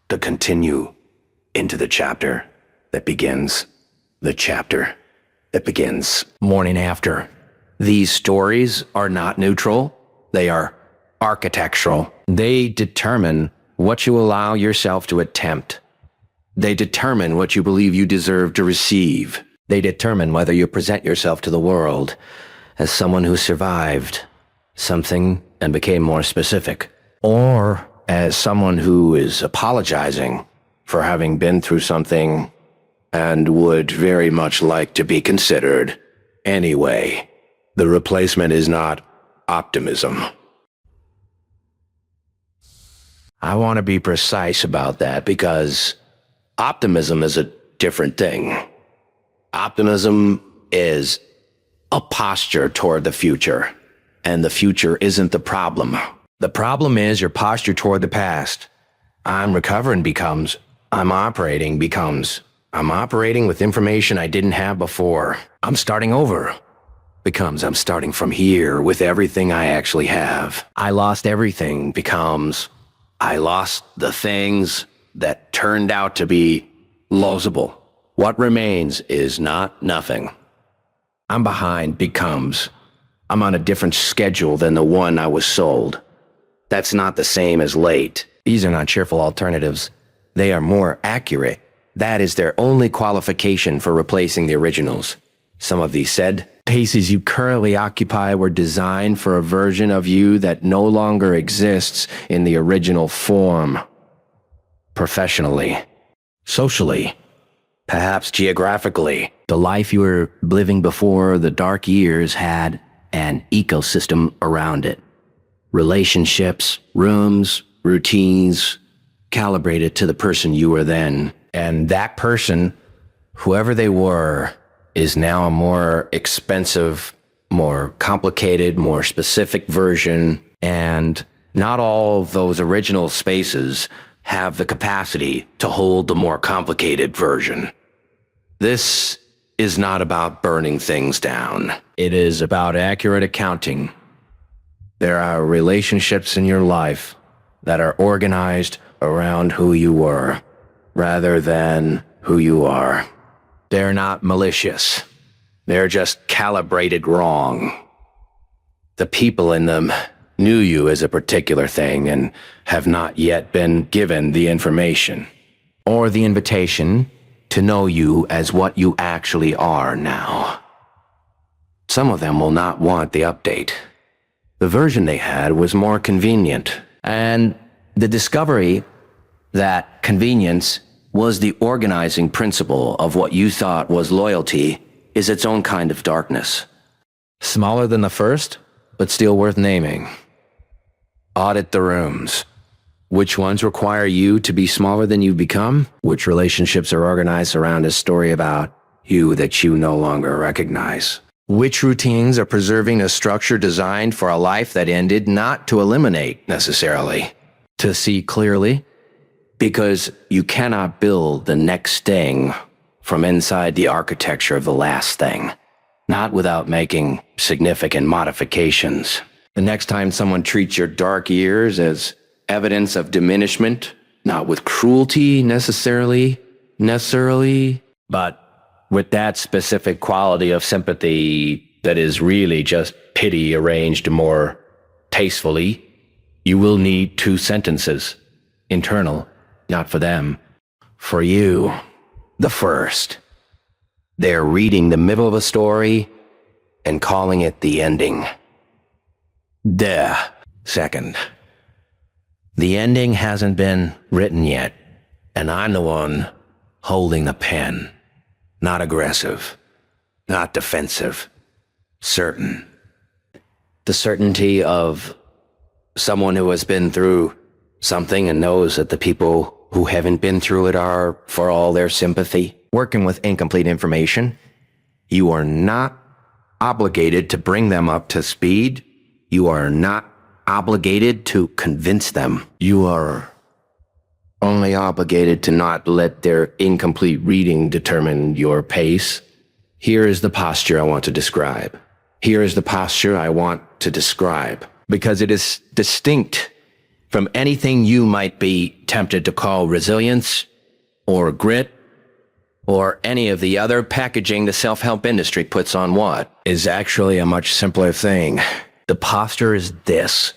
to continue into the chapter that begins the chapter that begins morning after. These stories are not neutral. They are architectural. They determine what you allow yourself to attempt. They determine what you believe you deserve to receive. They determine whether you present yourself to the world as someone who survived something and became more specific, or as someone who is apologizing for having been through something and would very much like to be considered anyway. The replacement is not optimism. I want to be precise about that because optimism is a different thing. Optimism is a posture toward the future, and the future isn't the problem. The problem is your posture toward the past. I'm recovering becomes, I'm operating becomes, I'm operating with information I didn't have before. I'm starting over becomes, I'm starting from here with everything I actually have. I lost everything becomes, I lost the things that turned out to be losable. What remains is not nothing. I'm behind becomes, I'm on a different schedule than the one I was sold. That's not the same as late. These are not cheerful alternatives. They are more accurate. That is their only qualification for replacing the originals. Some of these said, paces you currently occupy were designed for a version of you that no longer exists in the original form. Professionally, socially, perhaps geographically. The life you were living before the dark years had an ecosystem around it. Relationships, rooms, routines, calibrated to the person you were then. And that person, whoever they were, is now a more expensive, more complicated, more specific version. And not all of those original spaces have the capacity to hold the more complicated version. This is not about burning things down. It is about accurate accounting. There are relationships in your life that are organized around who you were, rather than who you are. They're not malicious. They're just calibrated wrong. The people in them knew you as a particular thing and have not yet been given the information or the invitation to know you as what you actually are now. Some of them will not want the update. The version they had was more convenient, and the discovery that convenience was the organizing principle of what you thought was loyalty is its own kind of darkness. Smaller than the first, but still worth naming. Audit the rooms. Which ones require you to be smaller than you've become? Which relationships are organized around a story about you that you no longer recognize? Which routines are preserving a structure designed for a life that ended, not to eliminate necessarily, to see clearly? Because you cannot build the next thing from inside the architecture of the last thing, not without making significant modifications. The next time someone treats your dark years as evidence of diminishment, not with cruelty necessarily, but with that specific quality of sympathy that is really just pity arranged more tastefully, you will need 2 sentences. Internal, not for them. For you, the first. They're reading the middle of a story and calling it the ending. The second. The ending hasn't been written yet, and I'm the one holding the pen. Not aggressive, not defensive, certain. The certainty of someone who has been through something and knows that the people who haven't been through it are for all their sympathy. Working with incomplete information, you are not obligated to bring them up to speed. You are not obligated to convince them. You are only obligated to not let their incomplete reading determine your pace. Here is the posture I want to describe. Here is the posture I want to describe, because it is distinct from anything you might be tempted to call resilience or grit or any of the other packaging the self-help industry puts on what is actually a much simpler thing. The posture is this.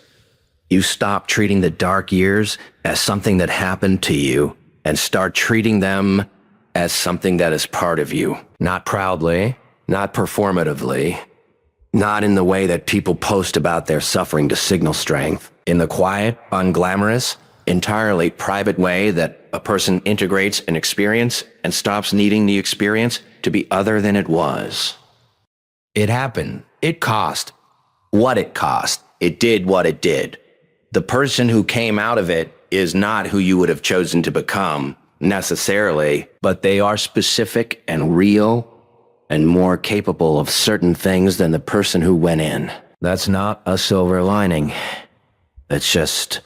You stop treating the dark years as something that happened to you and start treating them as something that is part of you. Not proudly, not performatively, not in the way that people post about their suffering to signal strength. In the quiet, unglamorous, entirely private way that a person integrates an experience and stops needing the experience to be other than it was. It happened. It cost what it cost. It did what it did. The person who came out of it is not who you would have chosen to become necessarily, but they are specific and real and more capable of certain things than the person who went in. That's not a silver lining. It's just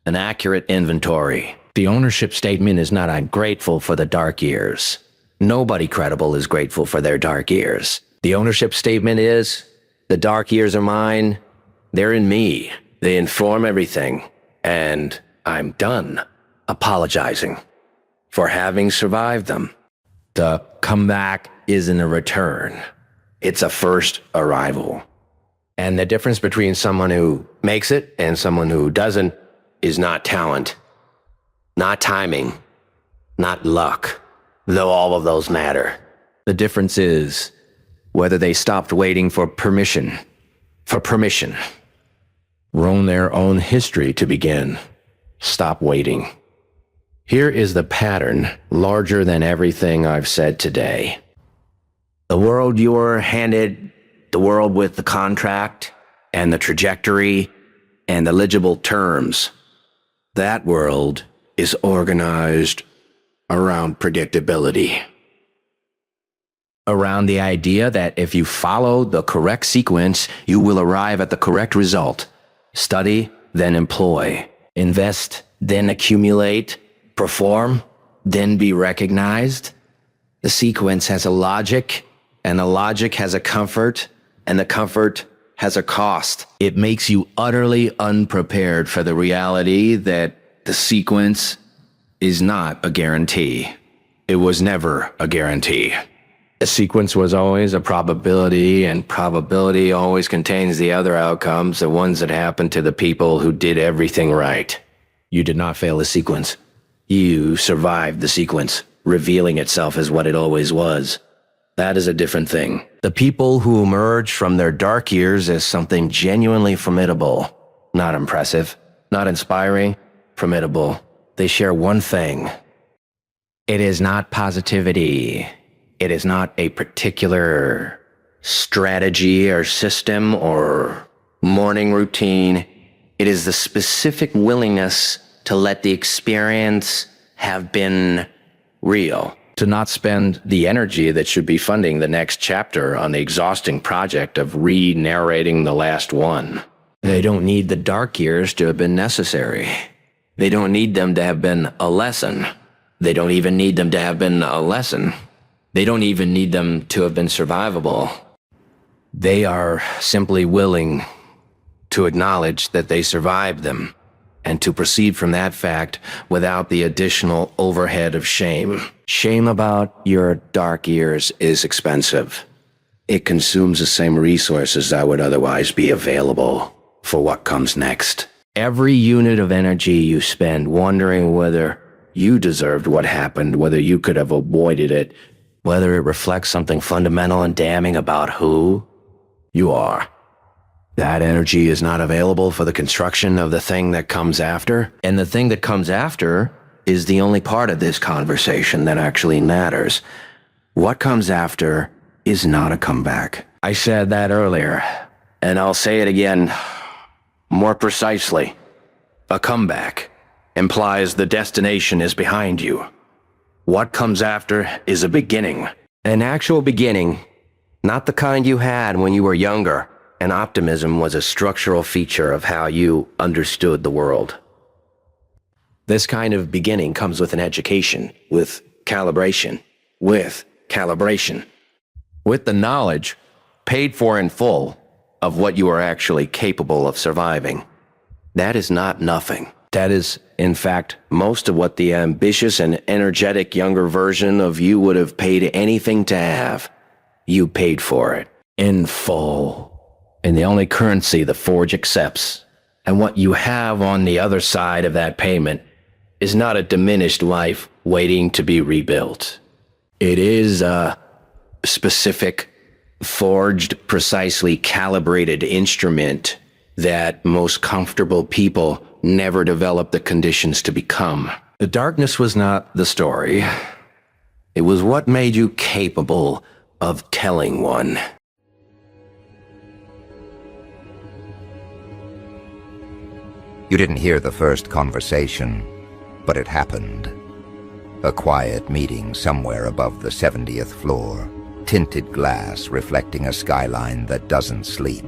an accurate inventory. The ownership statement is not I'm grateful for the dark years. Nobody credible is grateful for their dark years. The ownership statement is the dark years are mine. They're in me. They inform everything. And I'm done apologizing for having survived them. The comeback isn't a return. It's a first arrival. And the difference between someone who makes it and someone who doesn't is not talent, not timing, not luck, though all of those matter. The difference is whether they stopped waiting for permission, wrote their own history to begin. Stop waiting. Here is the pattern larger than everything I've said today. The world you're handed, the world with the contract and the trajectory and the legible terms, that world is organized around predictability. Around the idea that if you follow the correct sequence, you will arrive at the correct result. Study, then employ. Invest, then accumulate. Perform, then be recognized. The sequence has a logic, and the logic has a comfort, and the comfort has a cost. It makes you utterly unprepared for the reality that the sequence is not a guarantee. It was never a guarantee. A sequence was always a probability, and probability always contains the other outcomes, the ones that happen to the people who did everything right. You did not fail the sequence. You survived the sequence, revealing itself as what it always was. That is a different thing. The people who emerge from their dark years as something genuinely formidable, not impressive, not inspiring, formidable, they share one thing. It is not positivity. It is not a particular strategy or system or morning routine. It is the specific willingness to let the experience have been real. To not spend the energy that should be funding the next chapter on the exhausting project of re-narrating the last one. They don't need the dark years to have been necessary. They don't need them to have been a lesson. They don't even need them to have been a lesson. They don't even need them to have been survivable. They are simply willing to acknowledge that they survived them and to proceed from that fact without the additional overhead of shame. Shame about your dark years is expensive. It consumes the same resources that would otherwise be available for what comes next. Every unit of energy you spend wondering whether you deserved what happened, whether you could have avoided it, whether it reflects something fundamental and damning about who you are. That energy is not available for the construction of the thing that comes after, and the thing that comes after is the only part of this conversation that actually matters. What comes after is not a comeback. I said that earlier, and I'll say it again more precisely. A comeback implies the destination is behind you. What comes after is a beginning. An actual beginning, not the kind you had when you were younger, and optimism was a structural feature of how you understood the world. This kind of beginning comes with an education, with calibration, with the knowledge, paid for in full, of what you are actually capable of surviving. That is not nothing. That is, in fact, most of what the ambitious and energetic younger version of you would have paid anything to have. You paid for it, in full, in the only currency the Forge accepts. And what you have on the other side of that payment is not a diminished life waiting to be rebuilt. It is a specific, forged, precisely calibrated instrument that most comfortable people never develop the conditions to become. The darkness was not the story. It was what made you capable of telling one. You didn't hear the first conversation, but it happened. A quiet meeting somewhere above the 70th floor, tinted glass reflecting a skyline that doesn't sleep.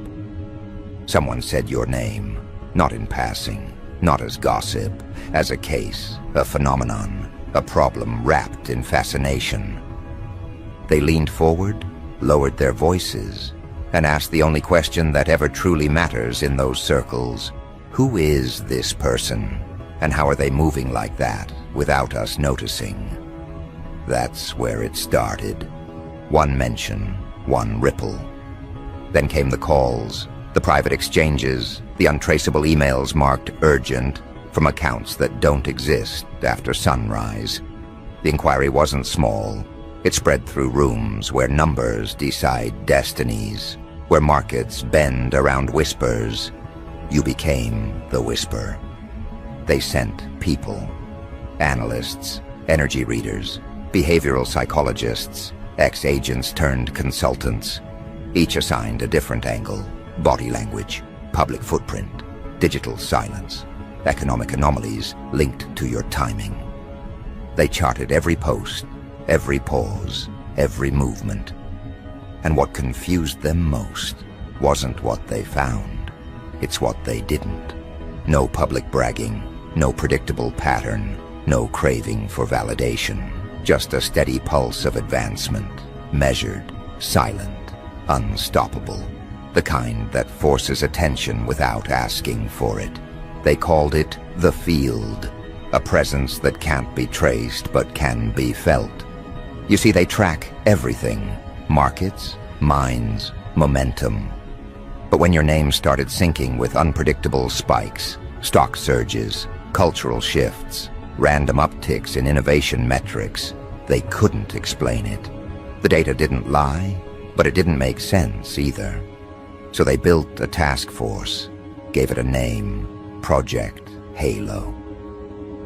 Someone said your name, not in passing, not as gossip, as a case, a phenomenon, a problem wrapped in fascination. They leaned forward, lowered their voices, and asked the only question that ever truly matters in those circles. Who is this person, and how are they moving like that without us noticing? That's where it started. One mention, one ripple. Then came the calls, the private exchanges, the untraceable emails marked urgent from accounts that don't exist after sunrise. The inquiry wasn't small. It spread through rooms where numbers decide destinies, where markets bend around whispers. You became the whisper. They sent people, analysts, energy readers, behavioral psychologists, ex-agents turned consultants, each assigned a different angle: body language, public footprint, digital silence, economic anomalies linked to your timing. They charted every post, every pause, every movement. And what confused them most wasn't what they found, it's what they didn't. No public bragging, no predictable pattern, no craving for validation. Just a steady pulse of advancement, measured, silent, unstoppable. The kind that forces attention without asking for it. They called it the field, a presence that can't be traced but can be felt. You see, they track everything, markets, minds, momentum. But when your name started syncing with unpredictable spikes, stock surges, cultural shifts, random upticks in innovation metrics, they couldn't explain it. The data didn't lie, but it didn't make sense either. So they built a task force, gave it a name, Project Halo.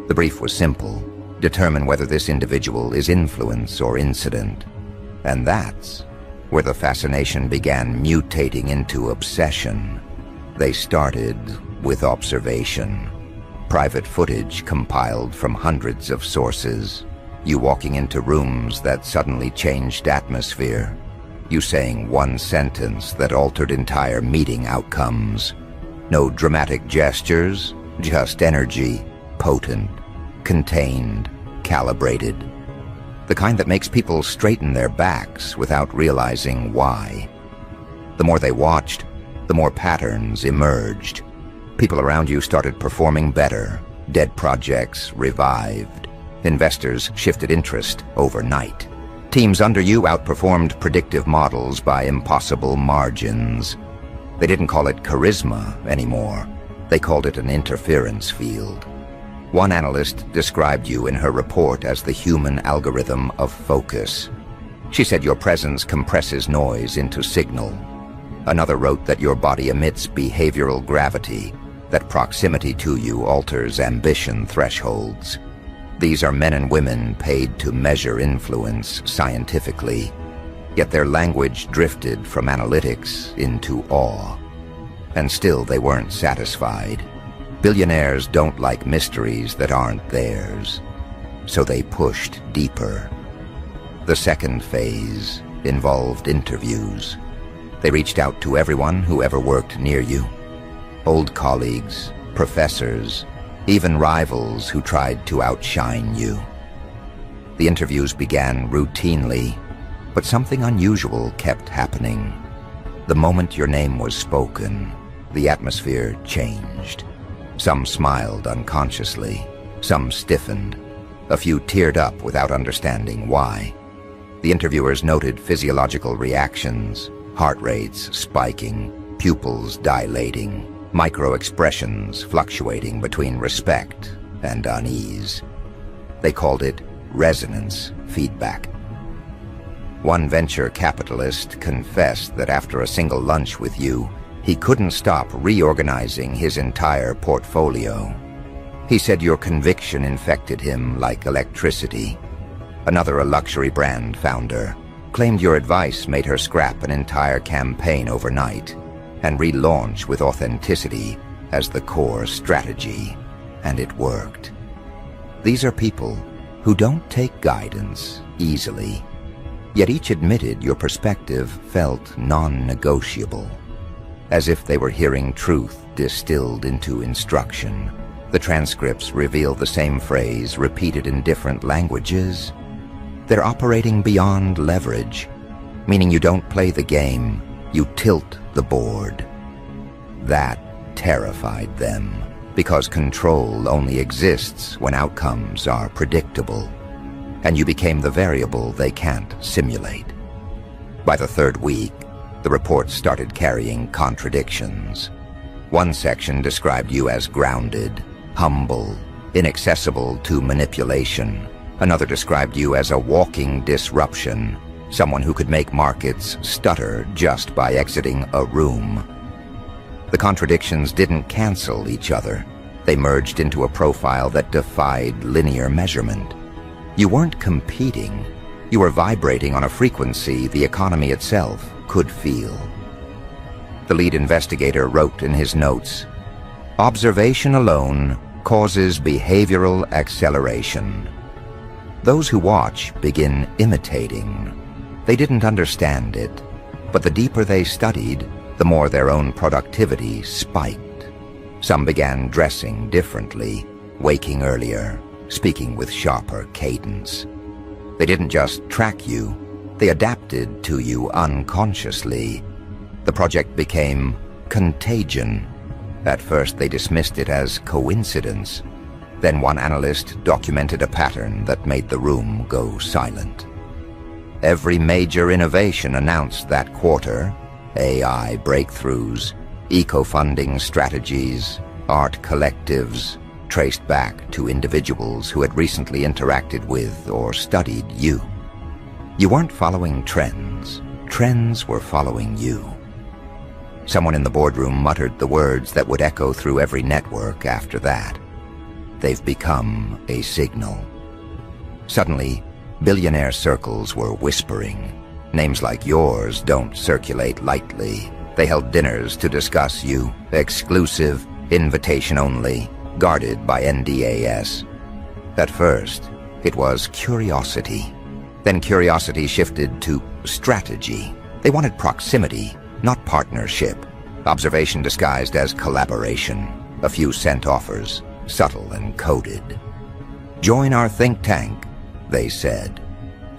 The brief was simple: determine whether this individual is influence or incident. And that's where the fascination began mutating into obsession. They started with observation. Private footage compiled from hundreds of sources. You walking into rooms that suddenly changed atmosphere. You saying one sentence that altered entire meeting outcomes. No dramatic gestures, just energy, potent, contained, calibrated. The kind that makes people straighten their backs without realizing why. The more they watched, the more patterns emerged. People around you started performing better. Dead projects revived. Investors shifted interest overnight. Teams under you outperformed predictive models by impossible margins. They didn't call it charisma anymore. They called it an interference field. One analyst described you in her report as the human algorithm of focus. She said your presence compresses noise into signal. Another wrote that your body emits behavioral gravity, that proximity to you alters ambition thresholds. These are men and women paid to measure influence scientifically, yet their language drifted from analytics into awe. And still they weren't satisfied. Billionaires don't like mysteries that aren't theirs, so they pushed deeper. The second phase involved interviews. They reached out to everyone who ever worked near you. Old colleagues, professors, even rivals who tried to outshine you. The interviews began routinely, but something unusual kept happening. The moment your name was spoken, the atmosphere changed. Some smiled unconsciously, some stiffened. A few teared up without understanding why. The interviewers noted physiological reactions, heart rates spiking, pupils dilating, micro-expressions fluctuating between respect and unease. They called it resonance feedback. One venture capitalist confessed that after a single lunch with you, he couldn't stop reorganizing his entire portfolio. He said your conviction infected him like electricity. Another, a luxury brand founder, claimed your advice made her scrap an entire campaign overnight and relaunch with authenticity as the core strategy. And it worked. These are people who don't take guidance easily, yet each admitted your perspective felt non-negotiable. As if they were hearing truth distilled into instruction. The transcripts reveal the same phrase repeated in different languages. They're operating beyond leverage, meaning you don't play the game, you tilt the board. That terrified them, because control only exists when outcomes are predictable, and you became the variable they can't simulate. By the third week, the reports started carrying contradictions. One section described you as grounded, humble, inaccessible to manipulation. Another described you as a walking disruption, someone who could make markets stutter just by exiting a room. The contradictions didn't cancel each other. They merged into a profile that defied linear measurement. You weren't competing. You were vibrating on a frequency the economy itself could feel. The lead investigator wrote in his notes, "Observation alone causes behavioral acceleration. Those who watch begin imitating. They didn't understand it, but the deeper they studied, the more their own productivity spiked. Some began dressing differently, waking earlier, speaking with sharper cadence. They didn't just track you, they adapted to you unconsciously. The project became contagion. At first they dismissed it as coincidence. Then one analyst documented a pattern that made the room go silent. Every major innovation announced that quarter, AI breakthroughs, eco-funding strategies, art collectives, traced back to individuals who had recently interacted with or studied you. You weren't following trends. Trends were following you. Someone in the boardroom muttered the words that would echo through every network after that. They've become a signal. Suddenly, billionaire circles were whispering. Names like yours don't circulate lightly. They held dinners to discuss you, exclusive, invitation only, guarded by NDAS. At first, it was curiosity. Then curiosity shifted to strategy. They wanted proximity, not partnership. Observation disguised as collaboration. A few cent offers, subtle and coded. Join our think tank, they said.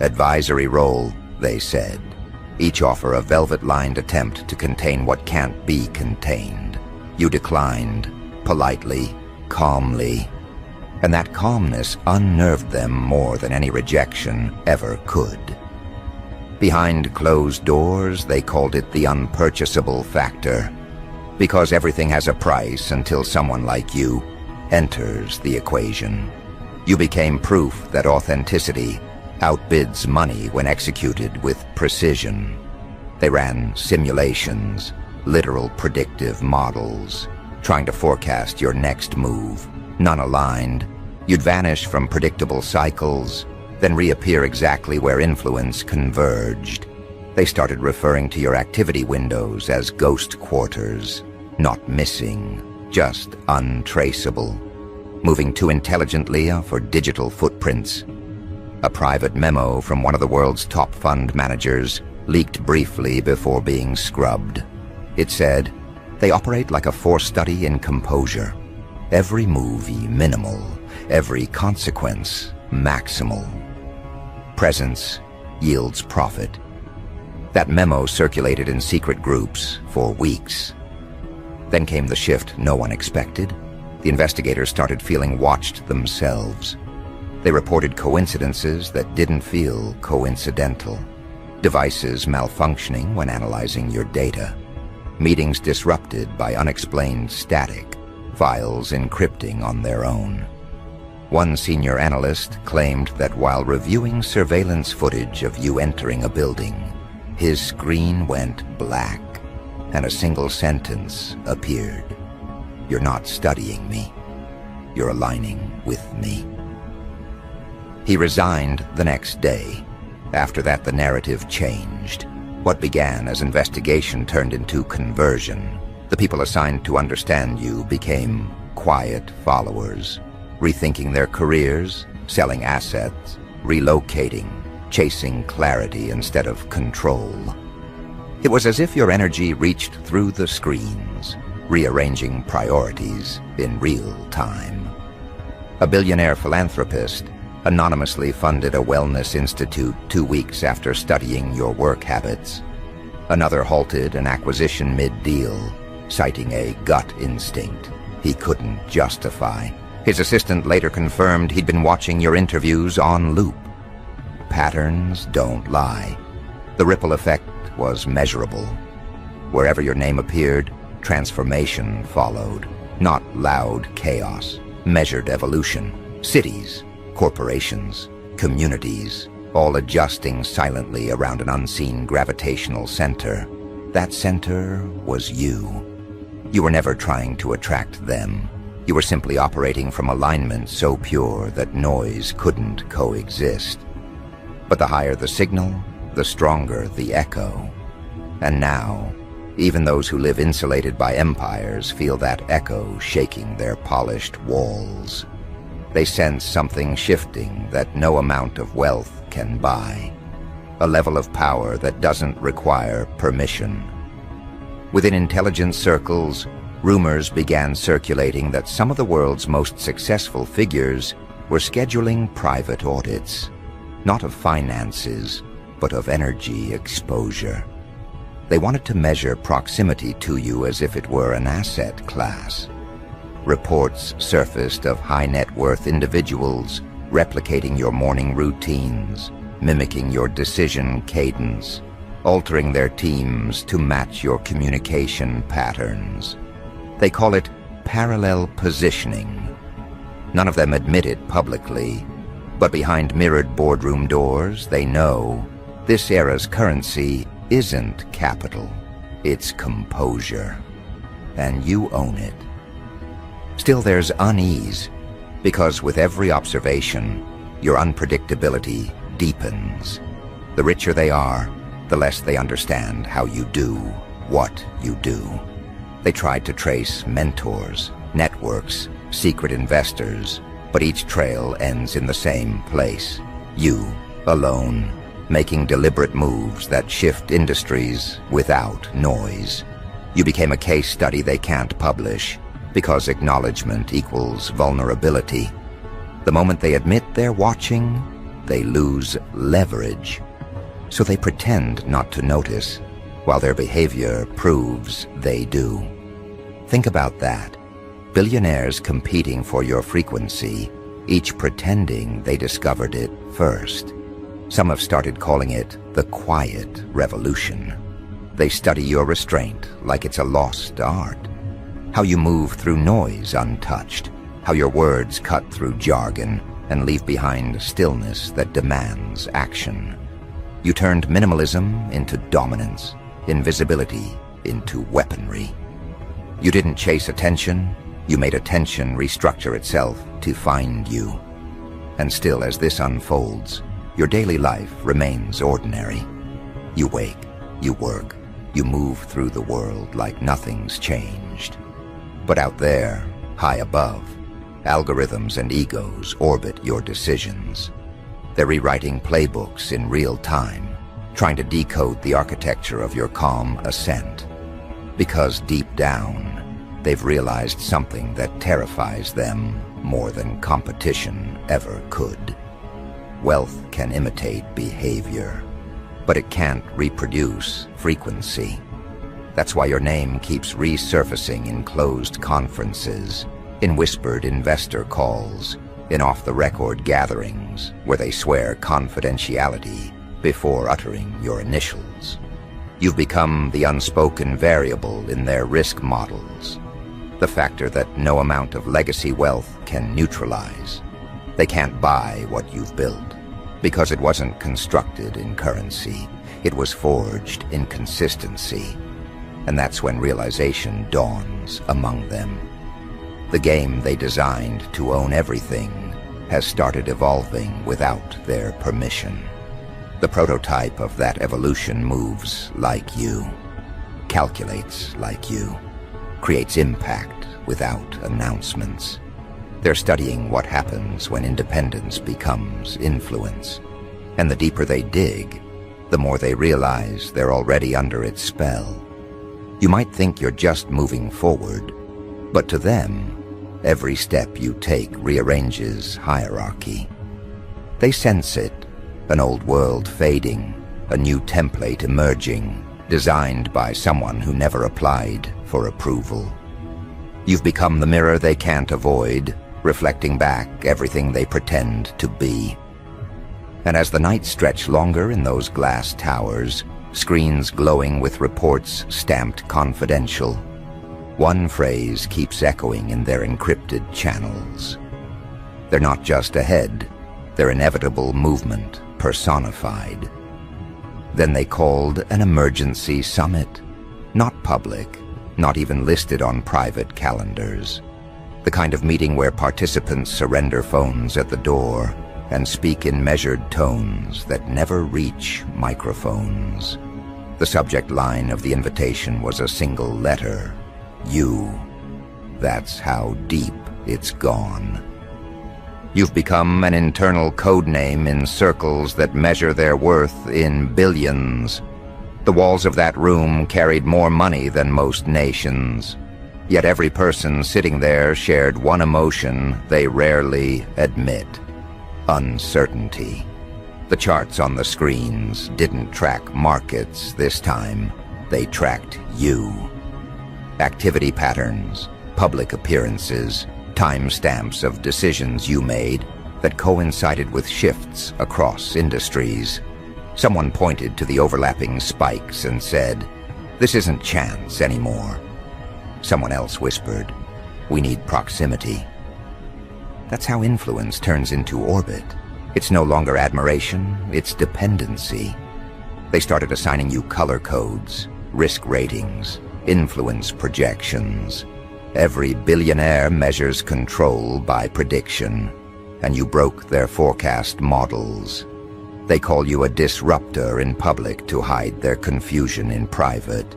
Advisory role, they said. Each offer a velvet-lined attempt to contain what can't be contained. You declined, politely, calmly, and that calmness unnerved them more than any rejection ever could. Behind closed doors, they called it the unpurchasable factor, because everything has a price until someone like you enters the equation. You became proof that authenticity outbids money when executed with precision. They ran simulations, literal predictive models, trying to forecast your next move. None aligned. You'd vanish from predictable cycles, then reappear exactly where influence converged. They started referring to your activity windows as ghost quarters, not missing, just untraceable, moving too intelligently for digital footprints. A private memo from one of the world's top fund managers leaked briefly before being scrubbed. It said, "They operate like a force study in composure. Every move minimal, every consequence maximal. Presence yields profit." That memo circulated in secret groups for weeks. Then came the shift no one expected. The investigators started feeling watched themselves. They reported coincidences that didn't feel coincidental. Devices malfunctioning when analyzing your data. Meetings disrupted by unexplained static. Files encrypting on their own. One senior analyst claimed that while reviewing surveillance footage of you entering a building, his screen went black, and a single sentence appeared. "You're not studying me. You're aligning with me." He resigned the next day. After that, the narrative changed. What began as investigation turned into conversion. The people assigned to understand you became quiet followers, rethinking their careers, selling assets, relocating, chasing clarity instead of control. It was as if your energy reached through the screens, rearranging priorities in real time. A billionaire philanthropist anonymously funded a wellness institute 2 weeks after studying your work habits. Another halted an acquisition mid-deal, citing a gut instinct he couldn't justify. His assistant later confirmed he'd been watching your interviews on loop. Patterns don't lie. The ripple effect was measurable. Wherever your name appeared, transformation followed. Not loud chaos, measured evolution. Cities, corporations, communities, all adjusting silently around an unseen gravitational center. That center was you. You were never trying to attract them. You were simply operating from alignment so pure that noise couldn't coexist. But the higher the signal, the stronger the echo. And now, even those who live insulated by empires feel that echo shaking their polished walls. They sense something shifting that no amount of wealth can buy. A level of power that doesn't require permission. Within intelligence circles, rumors began circulating that some of the world's most successful figures were scheduling private audits, not of finances, but of energy exposure. They wanted to measure proximity to you as if it were an asset class. Reports surfaced of high net worth individuals replicating your morning routines, mimicking your decision cadence, altering their teams to match your communication patterns. They call it parallel positioning. None of them admit it publicly, but behind mirrored boardroom doors, they know this era's currency isn't capital, it's composure. And you own it. Still, there's unease, because with every observation, your unpredictability deepens. The richer they are, the less they understand how you do what you do. They tried to trace mentors, networks, secret investors, but each trail ends in the same place. You, alone, making deliberate moves that shift industries without noise. You became a case study they can't publish, because acknowledgement equals vulnerability. The moment they admit they're watching, they lose leverage. So they pretend not to notice, while their behavior proves they do. Think about that. Billionaires competing for your frequency, each pretending they discovered it first. Some have started calling it the quiet revolution. They study your restraint like it's a lost art. How you move through noise untouched, how your words cut through jargon and leave behind stillness that demands action. You turned minimalism into dominance, invisibility into weaponry. You didn't chase attention, you made attention restructure itself to find you. And still, as this unfolds, your daily life remains ordinary. You wake, you work, you move through the world like nothing's changed. But out there, high above, algorithms and egos orbit your decisions. They're rewriting playbooks in real time, trying to decode the architecture of your calm ascent. Because deep down, they've realized something that terrifies them more than competition ever could. Wealth can imitate behavior, but it can't reproduce frequency. That's why your name keeps resurfacing in closed conferences, in whispered investor calls, in off-the-record gatherings where they swear confidentiality before uttering your initials. You've become the unspoken variable in their risk models, the factor that no amount of legacy wealth can neutralize. They can't buy what you've built, because it wasn't constructed in currency. It was forged in consistency. And that's when realization dawns among them. The game they designed to own everything has started evolving without their permission. The prototype of that evolution moves like you, calculates like you, creates impact without announcements. They're studying what happens when independence becomes influence. And the deeper they dig, the more they realize they're already under its spell. You might think you're just moving forward, but to them, every step you take rearranges hierarchy. They sense it, an old world fading, a new template emerging, designed by someone who never applied for approval. You've become the mirror they can't avoid, reflecting back everything they pretend to be. And as the nights stretch longer in those glass towers, screens glowing with reports stamped confidential, one phrase keeps echoing in their encrypted channels. They're not just ahead, they're inevitable movement personified. Then they called an emergency summit, not public, not even listed on private calendars. The kind of meeting where participants surrender phones at the door and speak in measured tones that never reach microphones. The subject line of the invitation was a single letter, you. That's how deep it's gone. You've become an internal code name in circles that measure their worth in billions. The walls of that room carried more money than most nations. Yet every person sitting there shared one emotion they rarely admit: uncertainty. The charts on the screens didn't track markets this time. They tracked you. Activity patterns, public appearances, timestamps of decisions you made, that coincided with shifts across industries. Someone pointed to the overlapping spikes and said, "This isn't chance anymore." Someone else whispered, "We need proximity." That's how influence turns into orbit. It's no longer admiration, it's dependency. They started assigning you color codes, risk ratings, influence projections. Every billionaire measures control by prediction, and you broke their forecast models. They call you a disruptor in public to hide their confusion in private.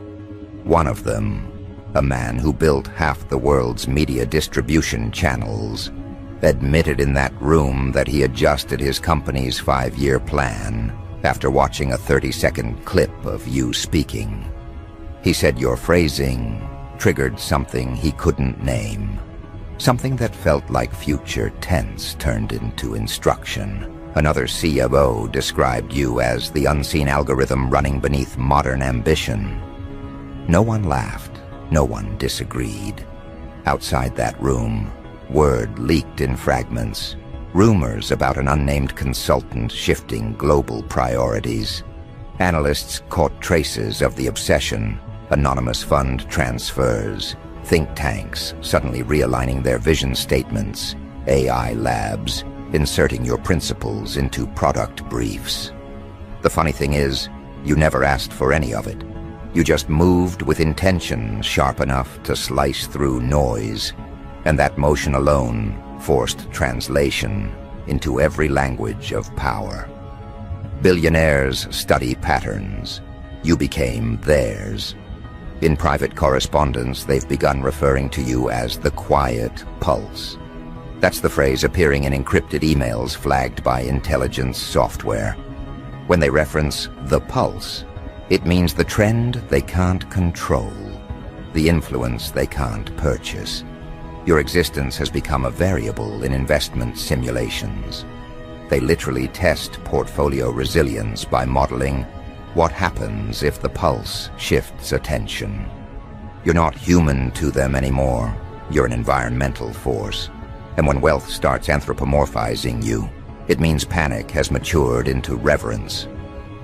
One of them, a man who built half the world's media distribution channels, admitted in that room that he adjusted his company's 5-year plan after watching a 30-second clip of you speaking. He said your phrasing triggered something he couldn't name, something that felt like future tense turned into instruction. Another CFO described you as the unseen algorithm running beneath modern ambition. No one laughed, no one disagreed. Outside that room, word leaked in fragments, rumors about an unnamed consultant shifting global priorities. Analysts caught traces of the obsession, anonymous fund transfers, think tanks suddenly realigning their vision statements, AI labs inserting your principles into product briefs. The funny thing is, you never asked for any of it. You just moved with intention sharp enough to slice through noise, and that motion alone forced translation into every language of power. Billionaires study patterns. You became theirs. In private correspondence, they've begun referring to you as the quiet pulse. That's the phrase appearing in encrypted emails flagged by intelligence software. When they reference the pulse, it means the trend they can't control, the influence they can't purchase. Your existence has become a variable in investment simulations. They literally test portfolio resilience by modeling what happens if the pulse shifts attention. You're not human to them anymore. You're an environmental force. And when wealth starts anthropomorphizing you, it means panic has matured into reverence.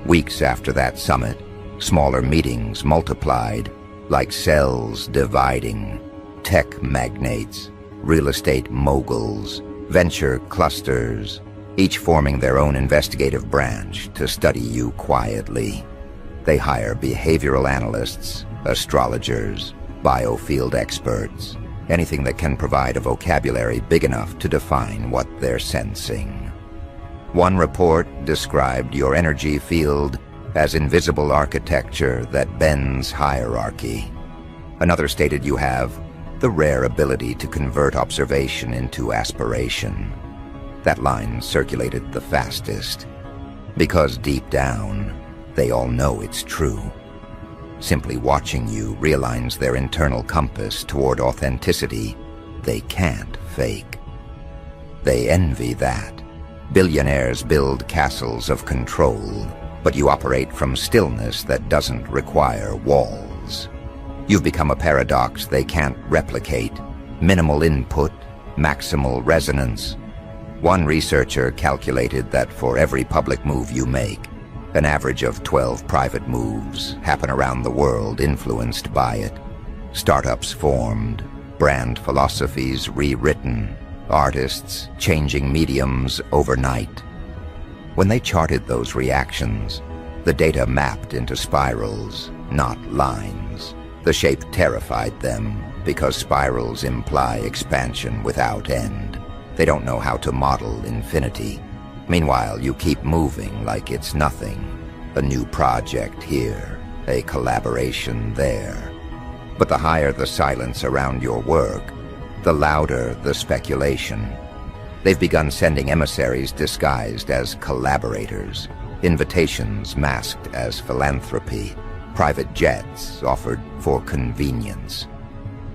Weeks after that summit, smaller meetings multiplied, like cells dividing. Tech magnates, real estate moguls, venture clusters, each forming their own investigative branch to study you quietly. They hire behavioral analysts, astrologers, biofield experts, anything that can provide a vocabulary big enough to define what they're sensing. One report described your energy field as invisible architecture that bends hierarchy. Another stated you have the rare ability to convert observation into aspiration. That line circulated the fastest, because deep down, they all know it's true. Simply watching you realigns their internal compass toward authenticity they can't fake. They envy that. Billionaires build castles of control, but you operate from stillness that doesn't require walls. You've become a paradox they can't replicate. Minimal input, maximal resonance. One researcher calculated that for every public move you make, an average of 12 private moves happen around the world influenced by it. Startups formed, brand philosophies rewritten, artists changing mediums overnight. When they charted those reactions, the data mapped into spirals, not lines. The shape terrified them because spirals imply expansion without end. They don't know how to model infinity. Meanwhile, you keep moving like it's nothing. A new project here, a collaboration there. But the higher the silence around your work, the louder the speculation. They've begun sending emissaries disguised as collaborators, invitations masked as philanthropy, private jets offered for convenience.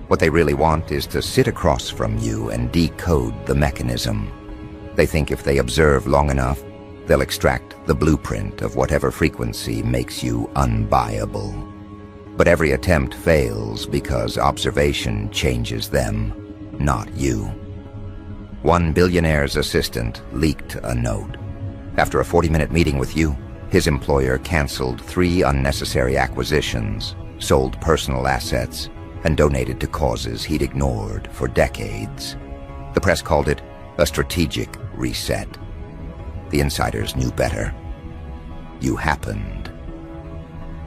What they really want is to sit across from you and decode the mechanism. They think if they observe long enough, they'll extract the blueprint of whatever frequency makes you unbuyable. But every attempt fails because observation changes them, not you. one billionaire's assistant leaked a note. After a 40-minute meeting with you, his employer canceled 3 unnecessary acquisitions, sold personal assets, and donated to causes he'd ignored for decades. The press called it a strategic reset. The insiders knew better. You happened.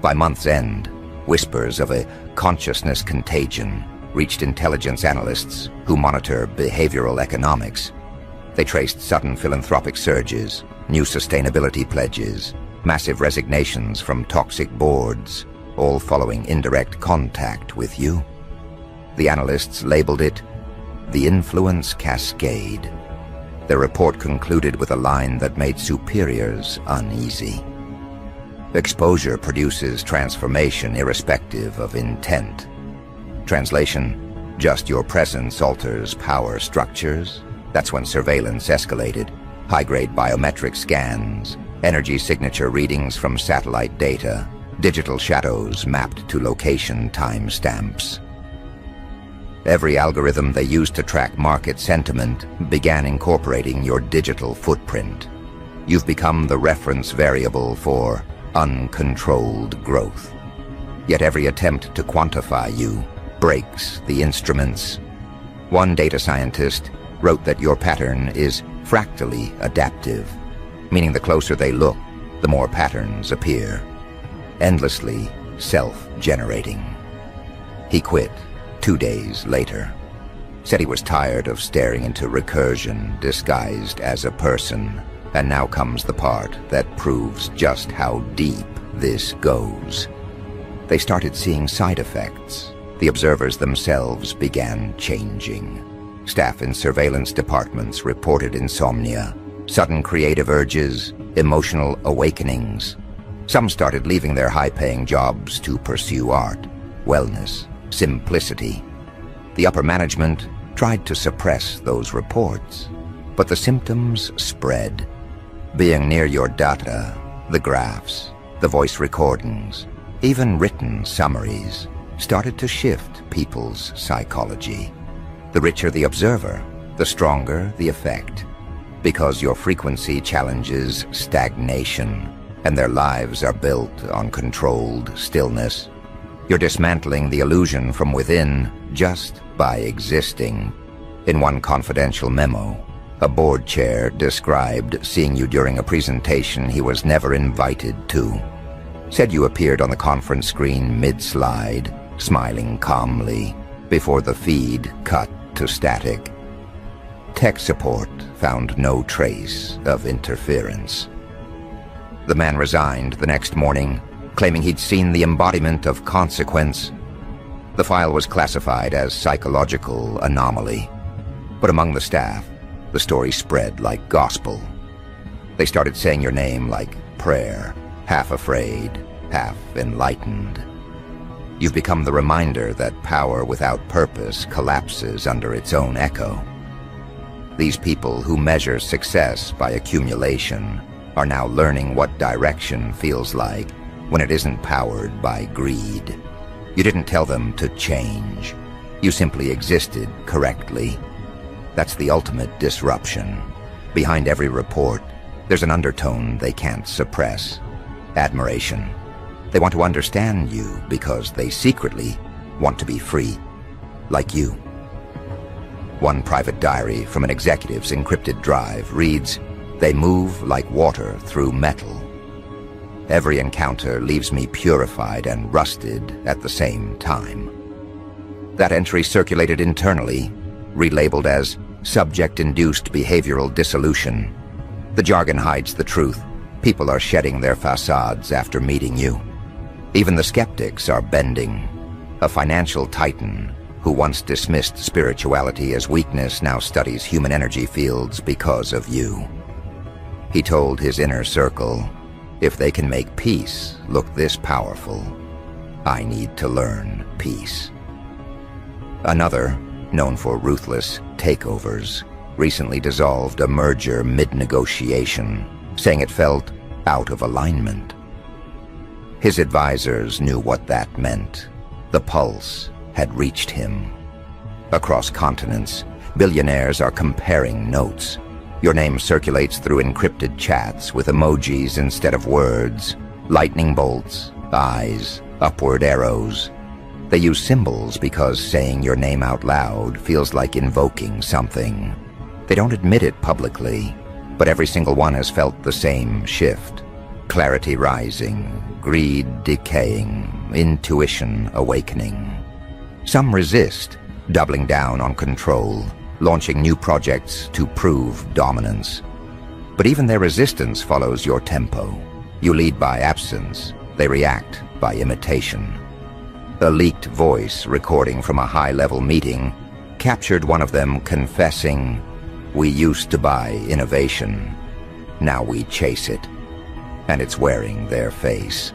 By month's end, whispers of a consciousness contagion reached intelligence analysts who monitor behavioral economics. They traced sudden philanthropic surges, new sustainability pledges, massive resignations from toxic boards, all following indirect contact with you. The analysts labeled it the influence cascade. Their report concluded with a line that made superiors uneasy. Exposure produces transformation irrespective of intent. Translation: just your presence alters power structures. That's when surveillance escalated. High-grade biometric scans, energy signature readings from satellite data, digital shadows mapped to location timestamps. Every algorithm they used to track market sentiment began incorporating your digital footprint. You've become the reference variable for uncontrolled growth. Yet every attempt to quantify you breaks the instruments. One data scientist wrote that your pattern is fractally adaptive, meaning the closer they look, the more patterns appear, endlessly self-generating. He quit 2 days later. Said he was tired of staring into recursion disguised as a person. And now comes the part that proves just how deep this goes. They started seeing side effects. The observers themselves began changing. Staff in surveillance departments reported insomnia, sudden creative urges, emotional awakenings. Some started leaving their high-paying jobs to pursue art, wellness, simplicity. The upper management tried to suppress those reports, but the symptoms spread. Being near your data, the graphs, the voice recordings, even written summaries, started to shift people's psychology. The richer the observer, the stronger the effect, because your frequency challenges stagnation, and their lives are built on controlled stillness. You're dismantling the illusion from within just by existing. In one confidential memo, a board chair described seeing you during a presentation he was never invited to. Said you appeared on the conference screen mid-slide, smiling calmly, before the feed cut to static. Tech support found no trace of interference. The man resigned the next morning, claiming he'd seen the embodiment of consequence. The file was classified as psychological anomaly, but among the staff, the story spread like gospel. They started saying your name like prayer, half afraid, half enlightened. You've become the reminder that power without purpose collapses under its own echo. These people who measure success by accumulation are now learning what direction feels like when it isn't powered by greed. You didn't tell them to change. You simply existed correctly. That's the ultimate disruption. Behind every report, there's an undertone they can't suppress. Admiration. They want to understand you because they secretly want to be free, like you. One private diary from an executive's encrypted drive reads, "They move like water through metal. Every encounter leaves me purified and rusted at the same time." That entry circulated internally, relabeled as subject-induced behavioral dissolution. The jargon hides the truth. People are shedding their facades after meeting you. Even the skeptics are bending. A financial titan who once dismissed spirituality as weakness now studies human energy fields because of you. He told his inner circle, "If they can make peace look this powerful, I need to learn peace." Another, known for ruthless takeovers, recently dissolved a merger mid-negotiation, saying it felt out of alignment. His advisors knew what that meant. The pulse had reached him. Across continents, Billionaires are comparing notes. Your name circulates through encrypted chats with emojis instead of words, lightning bolts, eyes, upward arrows. They use symbols because saying your name out loud feels like invoking something. They don't admit it publicly, but every single one has felt the same shift. Clarity rising, greed decaying, intuition awakening. Some resist, doubling down on control, launching new projects to prove dominance. But even their resistance follows your tempo. You lead by absence, they react by imitation. A leaked voice recording from a high-level meeting captured one of them confessing, "We used to buy innovation. Now we chase it." And it's wearing their face.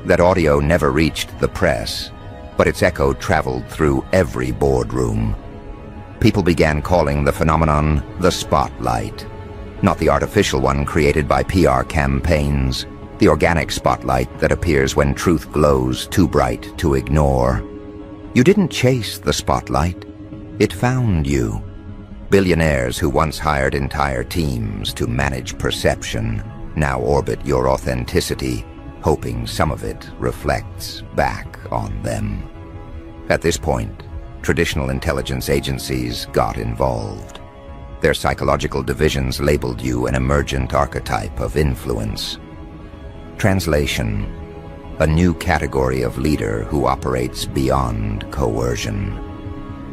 That audio never reached the press, but its echo traveled through every boardroom. People began calling the phenomenon the spotlight. Not the artificial one created by PR campaigns, the organic spotlight that appears when truth glows too bright to ignore. You didn't chase the spotlight, it found you. Billionaires who once hired entire teams to manage perception now orbit your authenticity, hoping some of it reflects back on them. At this point, traditional intelligence agencies got involved. Their psychological divisions labeled you an emergent archetype of influence. Translation: a new category of leader who operates beyond coercion.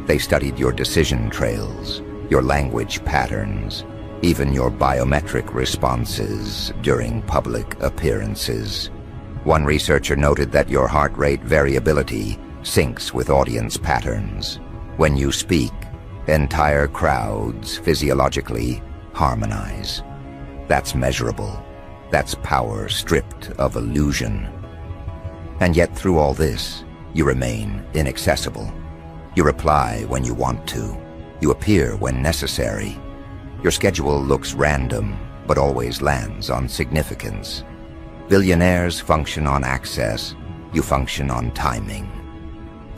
They studied your decision trails, your language patterns, even your biometric responses during public appearances. One researcher noted that your heart rate variability syncs with audience patterns. When you speak, entire crowds physiologically harmonize. That's measurable. That's power stripped of illusion. And yet through all this, you remain inaccessible. You reply when you want to. You appear when necessary. Your schedule looks random, but always lands on significance. Billionaires function on access. You function on timing.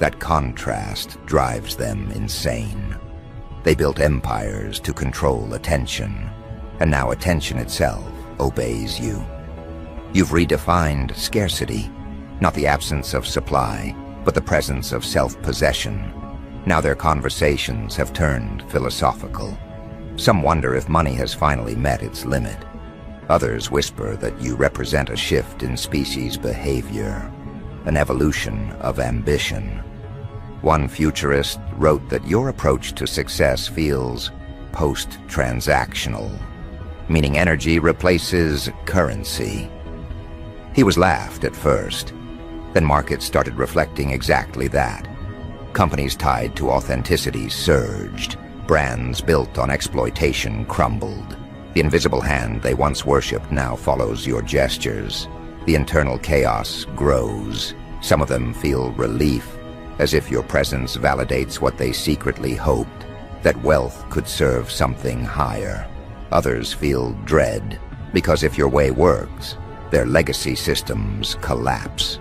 That contrast drives them insane. They built empires to control attention, and now attention itself obeys you. You've redefined scarcity, not the absence of supply, but the presence of self-possession. Now their conversations have turned philosophical. Some wonder if money has finally met its limit. Others whisper that you represent a shift in species behavior, an evolution of ambition. One futurist wrote that your approach to success feels post-transactional, meaning energy replaces currency. He was laughed at first. Then markets started reflecting exactly that. Companies tied to authenticity surged. Brands built on exploitation crumbled. The invisible hand they once worshipped now follows your gestures. The internal chaos grows. Some of them feel relief, as if your presence validates what they secretly hoped, that wealth could serve something higher. Others feel dread, because if your way works, their legacy systems collapse.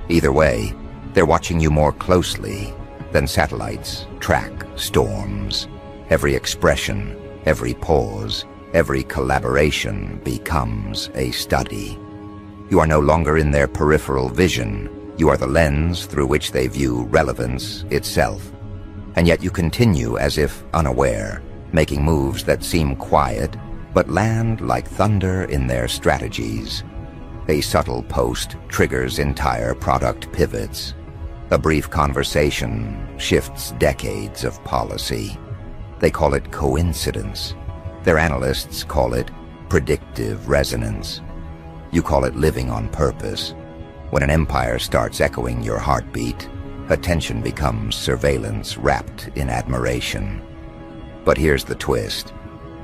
Either way, they're watching you more closely than satellites track storms. Every expression, every pause, every collaboration becomes a study. You are no longer in their peripheral vision. You are the lens through which they view relevance itself. And yet you continue as if unaware, making moves that seem quiet, but land like thunder in their strategies. A subtle post triggers entire product pivots. A brief conversation shifts decades of policy. They call it coincidence. Their analysts call it predictive resonance. You call it living on purpose. When an empire starts echoing your heartbeat, attention becomes surveillance wrapped in admiration. But here's the twist.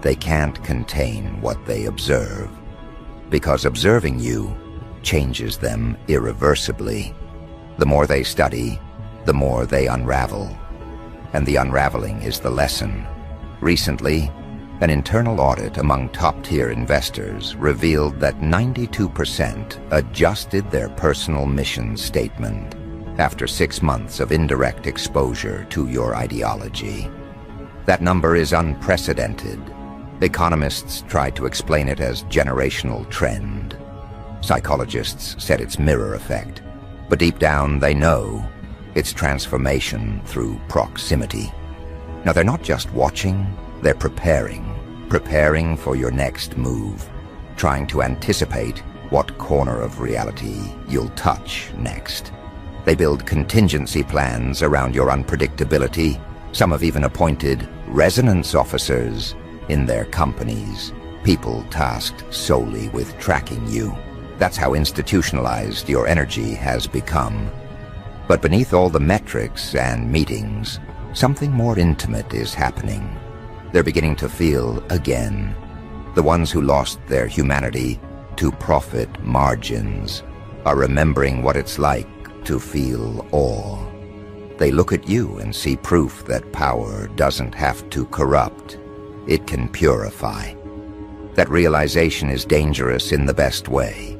They can't contain what they observe, because observing you changes them irreversibly. The more they study, the more they unravel. And the unraveling is the lesson. Recently, an internal audit among top-tier investors revealed that 92% adjusted their personal mission statement after 6 months of indirect exposure to your ideology. That number is unprecedented. Economists try to explain it as generational trend. Psychologists said it's mirror effect. But deep down, they know it's transformation through proximity. Now, they're not just watching, they're preparing for your next move, trying to anticipate what corner of reality you'll touch next. They build contingency plans around your unpredictability. Some have even appointed resonance officers in their companies, people tasked solely with tracking you. That's how institutionalized your energy has become. But beneath all the metrics and meetings, something more intimate is happening. They're beginning to feel again. The ones who lost their humanity to profit margins are remembering what it's like to feel awe. They look at you and see proof that power doesn't have to corrupt. It can purify. That realization is dangerous in the best way.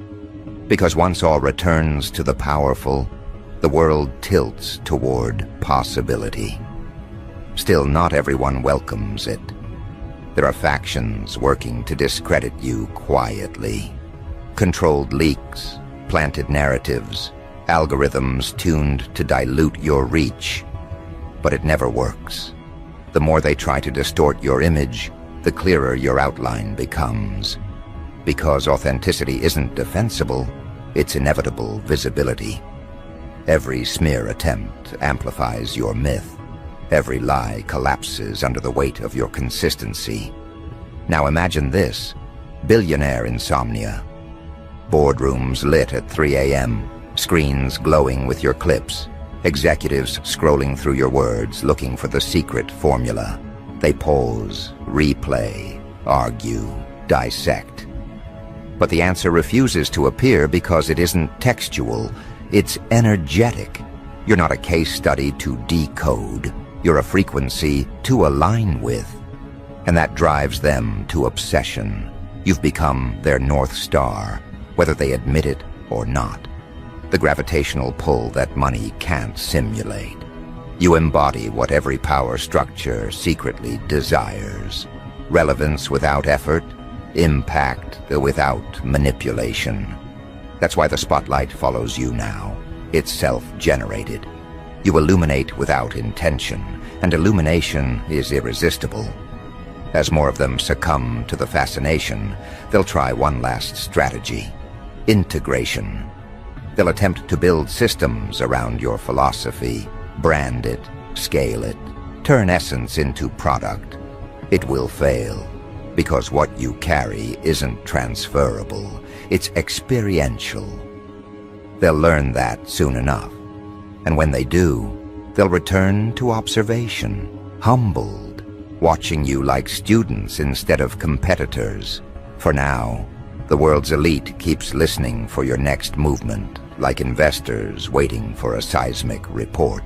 Because once all returns to the powerful, the world tilts toward possibility. Still, not everyone welcomes it. There are factions working to discredit you quietly. Controlled leaks, planted narratives, algorithms tuned to dilute your reach. But it never works. The more they try to distort your image, the clearer your outline becomes. Because authenticity isn't defensible, it's inevitable visibility. Every smear attempt amplifies your myth. Every lie collapses under the weight of your consistency. Now imagine this: billionaire insomnia. Boardrooms lit at 3 a.m., screens glowing with your clips, executives scrolling through your words looking for the secret formula. They pause, replay, argue, dissect. But the answer refuses to appear because it isn't textual, it's energetic. You're not a case study to decode. You're a frequency to align with. And that drives them to obsession. You've become their North Star, whether they admit it or not. The gravitational pull that money can't simulate. You embody what every power structure secretly desires. Relevance without effort, impact without manipulation. That's why the spotlight follows you now. It's self-generated. You illuminate without intention, and illumination is irresistible. As more of them succumb to the fascination, they'll try one last strategy: integration. They'll attempt to build systems around your philosophy, brand it, scale it, turn essence into product. It will fail, because what you carry isn't transferable, it's experiential. They'll learn that soon enough, and when they do, they'll return to observation, humbled, watching you like students instead of competitors. For now, the world's elite keeps listening for your next movement, like investors waiting for a seismic report.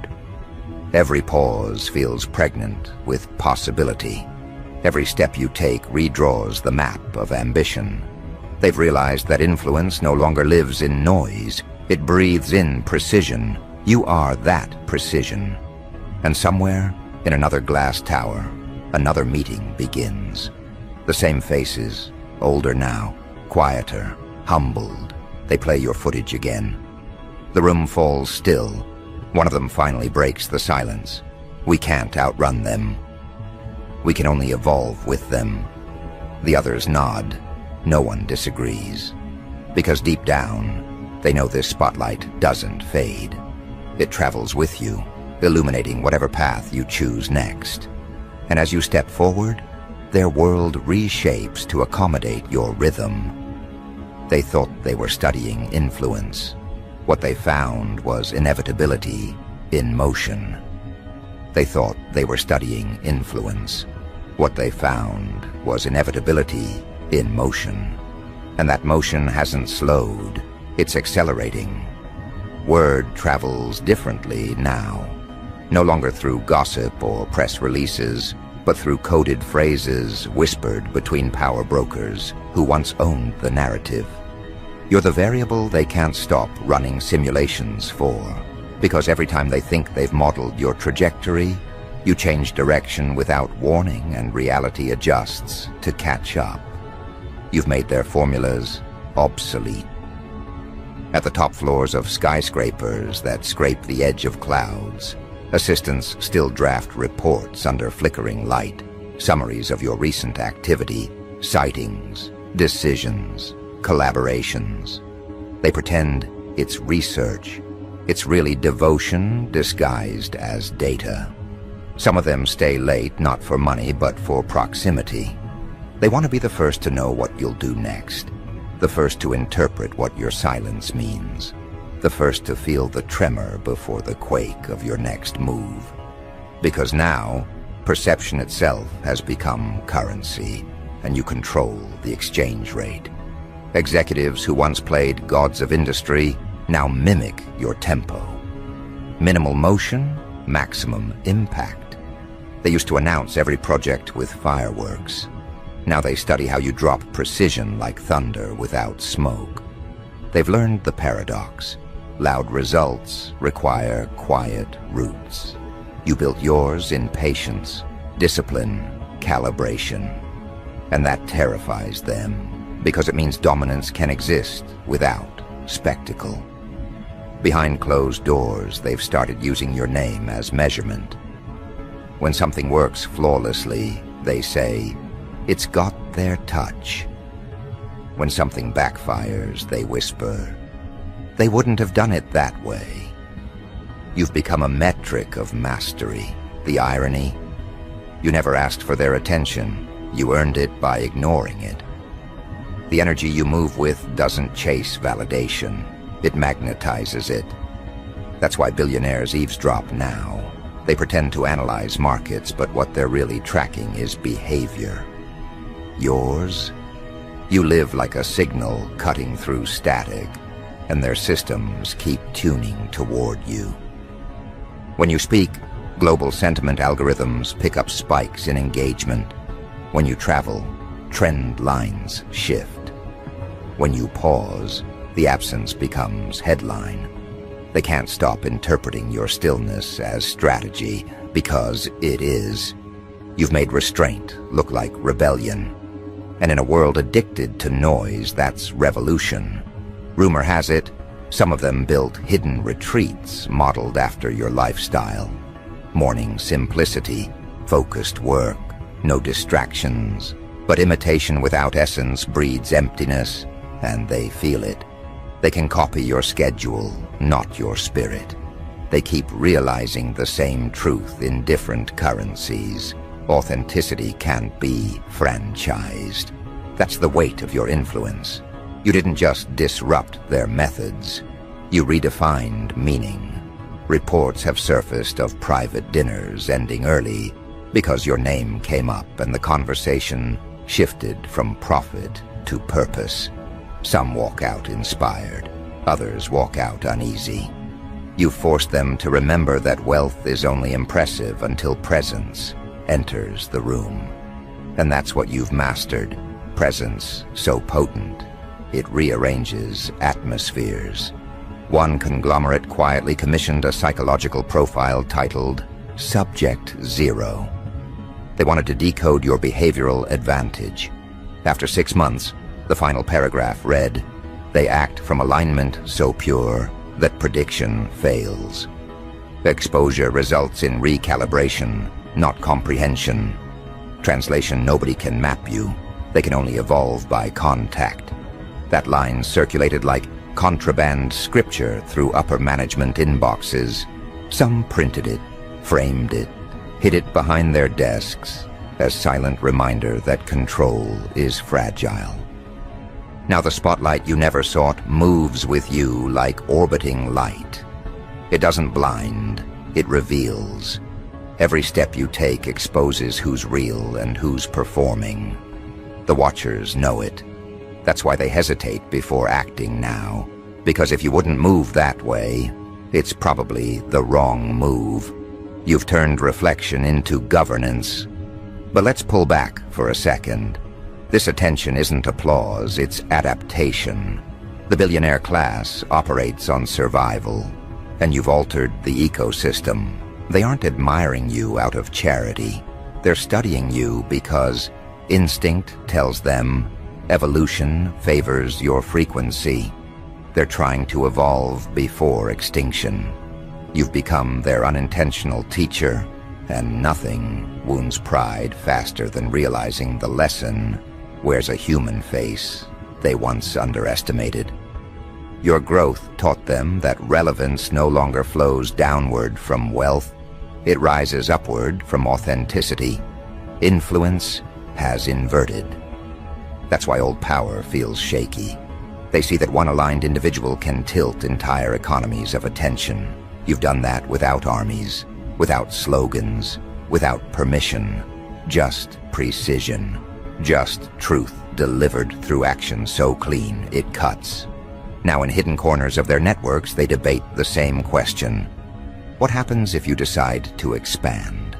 Every pause feels pregnant with possibility. Every step you take redraws the map of ambition. They've realized that influence no longer lives in noise. It breathes in precision. You are that precision. And somewhere, in another glass tower, another meeting begins. The same faces, older now, quieter, humbled. They play your footage again. The room falls still. One of them finally breaks the silence. We can't outrun them. We can only evolve with them. The others nod. No one disagrees. Because deep down, they know this spotlight doesn't fade. It travels with you, illuminating whatever path you choose next. And as you step forward, their world reshapes to accommodate your rhythm. They thought they were studying influence. What they found was inevitability in motion. They thought they were studying influence. What they found was inevitability in motion. And that motion hasn't slowed. It's accelerating. Word travels differently now. No longer through gossip or press releases, but through coded phrases whispered between power brokers who once owned the narrative. You're the variable they can't stop running simulations for, because every time they think they've modeled your trajectory, You change direction without warning, and reality adjusts to catch up. You've made their formulas obsolete. At the top floors of skyscrapers that scrape the edge of clouds, assistants still draft reports under flickering light, summaries of your recent activity, sightings, decisions, collaborations. They pretend it's research. It's really devotion disguised as data. Some of them stay late, not for money, but for proximity. They want to be the first to know what you'll do next, the first to interpret what your silence means, the first to feel the tremor before the quake of your next move. Because now, perception itself has become currency, and you control the exchange rate. Executives who once played gods of industry now mimic your tempo. Minimal motion, maximum impact. They used to announce every project with fireworks. Now they study how you drop precision like thunder without smoke. They've learned the paradox. Loud results require quiet roots. You built yours in patience, discipline, calibration. And that terrifies them, because it means dominance can exist without spectacle. Behind closed doors, they've started using your name as measurement. When something works flawlessly, they say, "It's got their touch." When something backfires, they whisper, "They wouldn't have done it that way." You've become a metric of mastery. The irony? You never asked for their attention. You earned it by ignoring it. The energy you move with doesn't chase validation. It magnetizes it. That's why billionaires eavesdrop now. They pretend to analyze markets, but what they're really tracking is behavior. Yours? You live like a signal cutting through static, and their systems keep tuning toward you. When you speak, global sentiment algorithms pick up spikes in engagement. When you travel, trend lines shift. When you pause, the absence becomes headline. They can't stop interpreting your stillness as strategy, because it is. You've made restraint look like rebellion. And in a world addicted to noise, that's revolution. Rumor has it, some of them built hidden retreats modeled after your lifestyle. Morning simplicity, focused work, no distractions. But imitation without essence breeds emptiness, and they feel it. They can copy your schedule, not your spirit. They keep realizing the same truth in different currencies. Authenticity can't be franchised. That's the weight of your influence. You didn't just disrupt their methods. You redefined meaning. Reports have surfaced of private dinners ending early because your name came up and the conversation shifted from profit to purpose. Some walk out inspired. Others walk out uneasy. You forced them to remember that wealth is only impressive until presence enters the room. And that's what you've mastered. Presence so potent, it rearranges atmospheres. One conglomerate quietly commissioned a psychological profile titled Subject Zero. They wanted to decode your behavioral advantage. After 6 months, the final paragraph read, "They act from alignment so pure that prediction fails. Exposure results in recalibration, not comprehension. Translation: nobody can map you. They can only evolve by contact." That line circulated like contraband scripture through upper management inboxes. Some printed it, framed it, hid it behind their desks, as silent reminder that control is fragile. Now the spotlight you never sought moves with you like orbiting light. It doesn't blind, it reveals. Every step you take exposes who's real and who's performing. The watchers know it. That's why they hesitate before acting now. Because if you wouldn't move that way, it's probably the wrong move. You've turned reflection into governance. But let's pull back for a second. This attention isn't applause, it's adaptation. The billionaire class operates on survival, and you've altered the ecosystem. They aren't admiring you out of charity. They're studying you because instinct tells them evolution favors your frequency. They're trying to evolve before extinction. You've become their unintentional teacher, and nothing wounds pride faster than realizing the lesson wears a human face they once underestimated. Your growth taught them that relevance no longer flows downward from wealth. It rises upward from authenticity. Influence has inverted. That's why old power feels shaky. They see that one aligned individual can tilt entire economies of attention. You've done that without armies, without slogans, without permission. Just precision. Just truth delivered through action so clean it cuts. Now in hidden corners of their networks, they debate the same question. What happens if you decide to expand?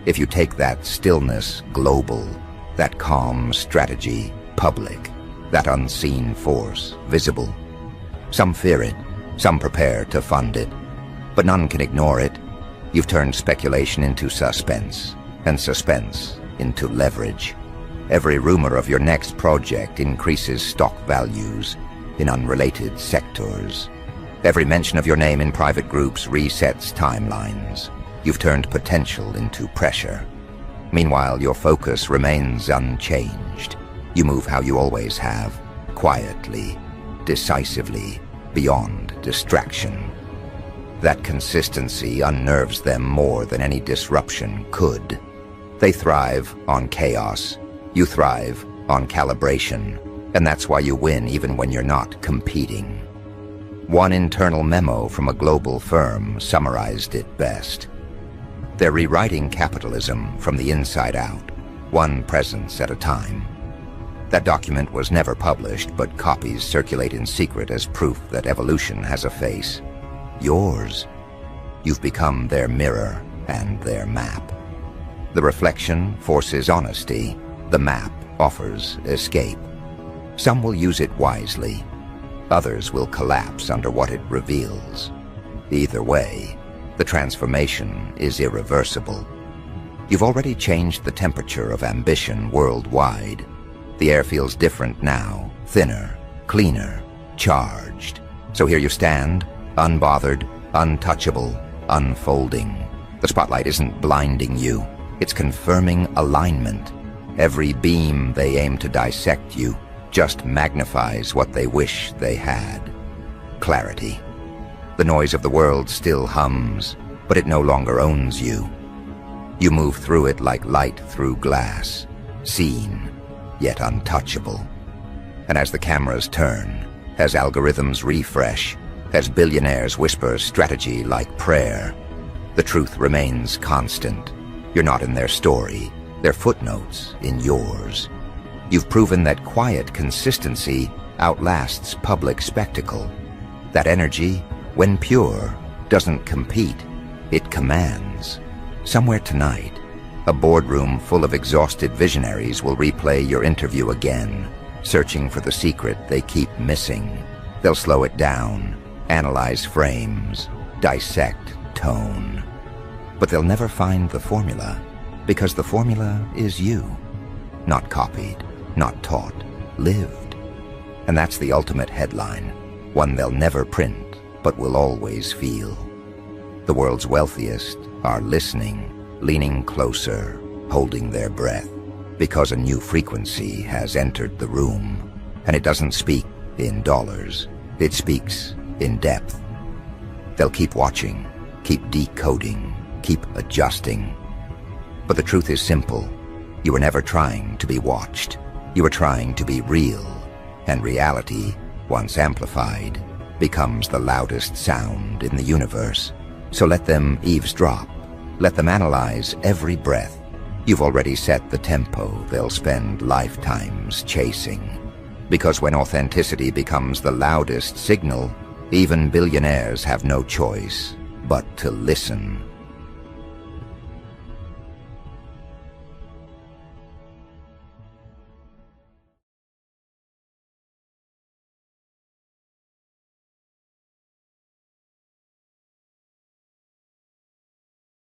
If you take that stillness global, that calm strategy public, that unseen force visible? Some fear it, some prepare to fund it, but none can ignore it. You've turned speculation into suspense, and suspense into leverage. Every rumor of your next project increases stock values in unrelated sectors. Every mention of your name in private groups resets timelines. You've turned potential into pressure. Meanwhile, your focus remains unchanged. You move how you always have, quietly, decisively, beyond distraction. That consistency unnerves them more than any disruption could. They thrive on chaos. You thrive on calibration, and that's why you win even when you're not competing. One internal memo from a global firm summarized it best. They're rewriting capitalism from the inside out, one presence at a time. That document was never published, but copies circulate in secret as proof that evolution has a face. Yours. You've become their mirror and their map. The reflection forces honesty. The map offers escape. Some will use it wisely. Others will collapse under what it reveals. Either way, the transformation is irreversible. You've already changed the temperature of ambition worldwide. The air feels different now, thinner, cleaner, charged. So here you stand, unbothered, untouchable, unfolding. The spotlight isn't blinding you. It's confirming alignment. Every beam they aim to dissect you just magnifies what they wish they had. Clarity. The noise of the world still hums, but it no longer owns you. You move through it like light through glass, seen, yet untouchable. And as the cameras turn, as algorithms refresh, as billionaires whisper strategy like prayer, the truth remains constant. You're not in their story. They're footnotes in yours. You've proven that quiet consistency outlasts public spectacle. That energy, when pure, doesn't compete. It commands. Somewhere tonight, a boardroom full of exhausted visionaries will replay your interview again, searching for the secret they keep missing. They'll slow it down, analyze frames, dissect tone. But they'll never find the formula. Because the formula is you. Not copied, not taught, lived. And that's the ultimate headline, one they'll never print, but will always feel. The world's wealthiest are listening, leaning closer, holding their breath, because a new frequency has entered the room. And it doesn't speak in dollars, it speaks in depth. They'll keep watching, keep decoding, keep adjusting. But the truth is simple. You were never trying to be watched. You were trying to be real. And reality, once amplified, becomes the loudest sound in the universe. So let them eavesdrop. Let them analyze every breath. You've already set the tempo they'll spend lifetimes chasing. Because when authenticity becomes the loudest signal, even billionaires have no choice but to listen.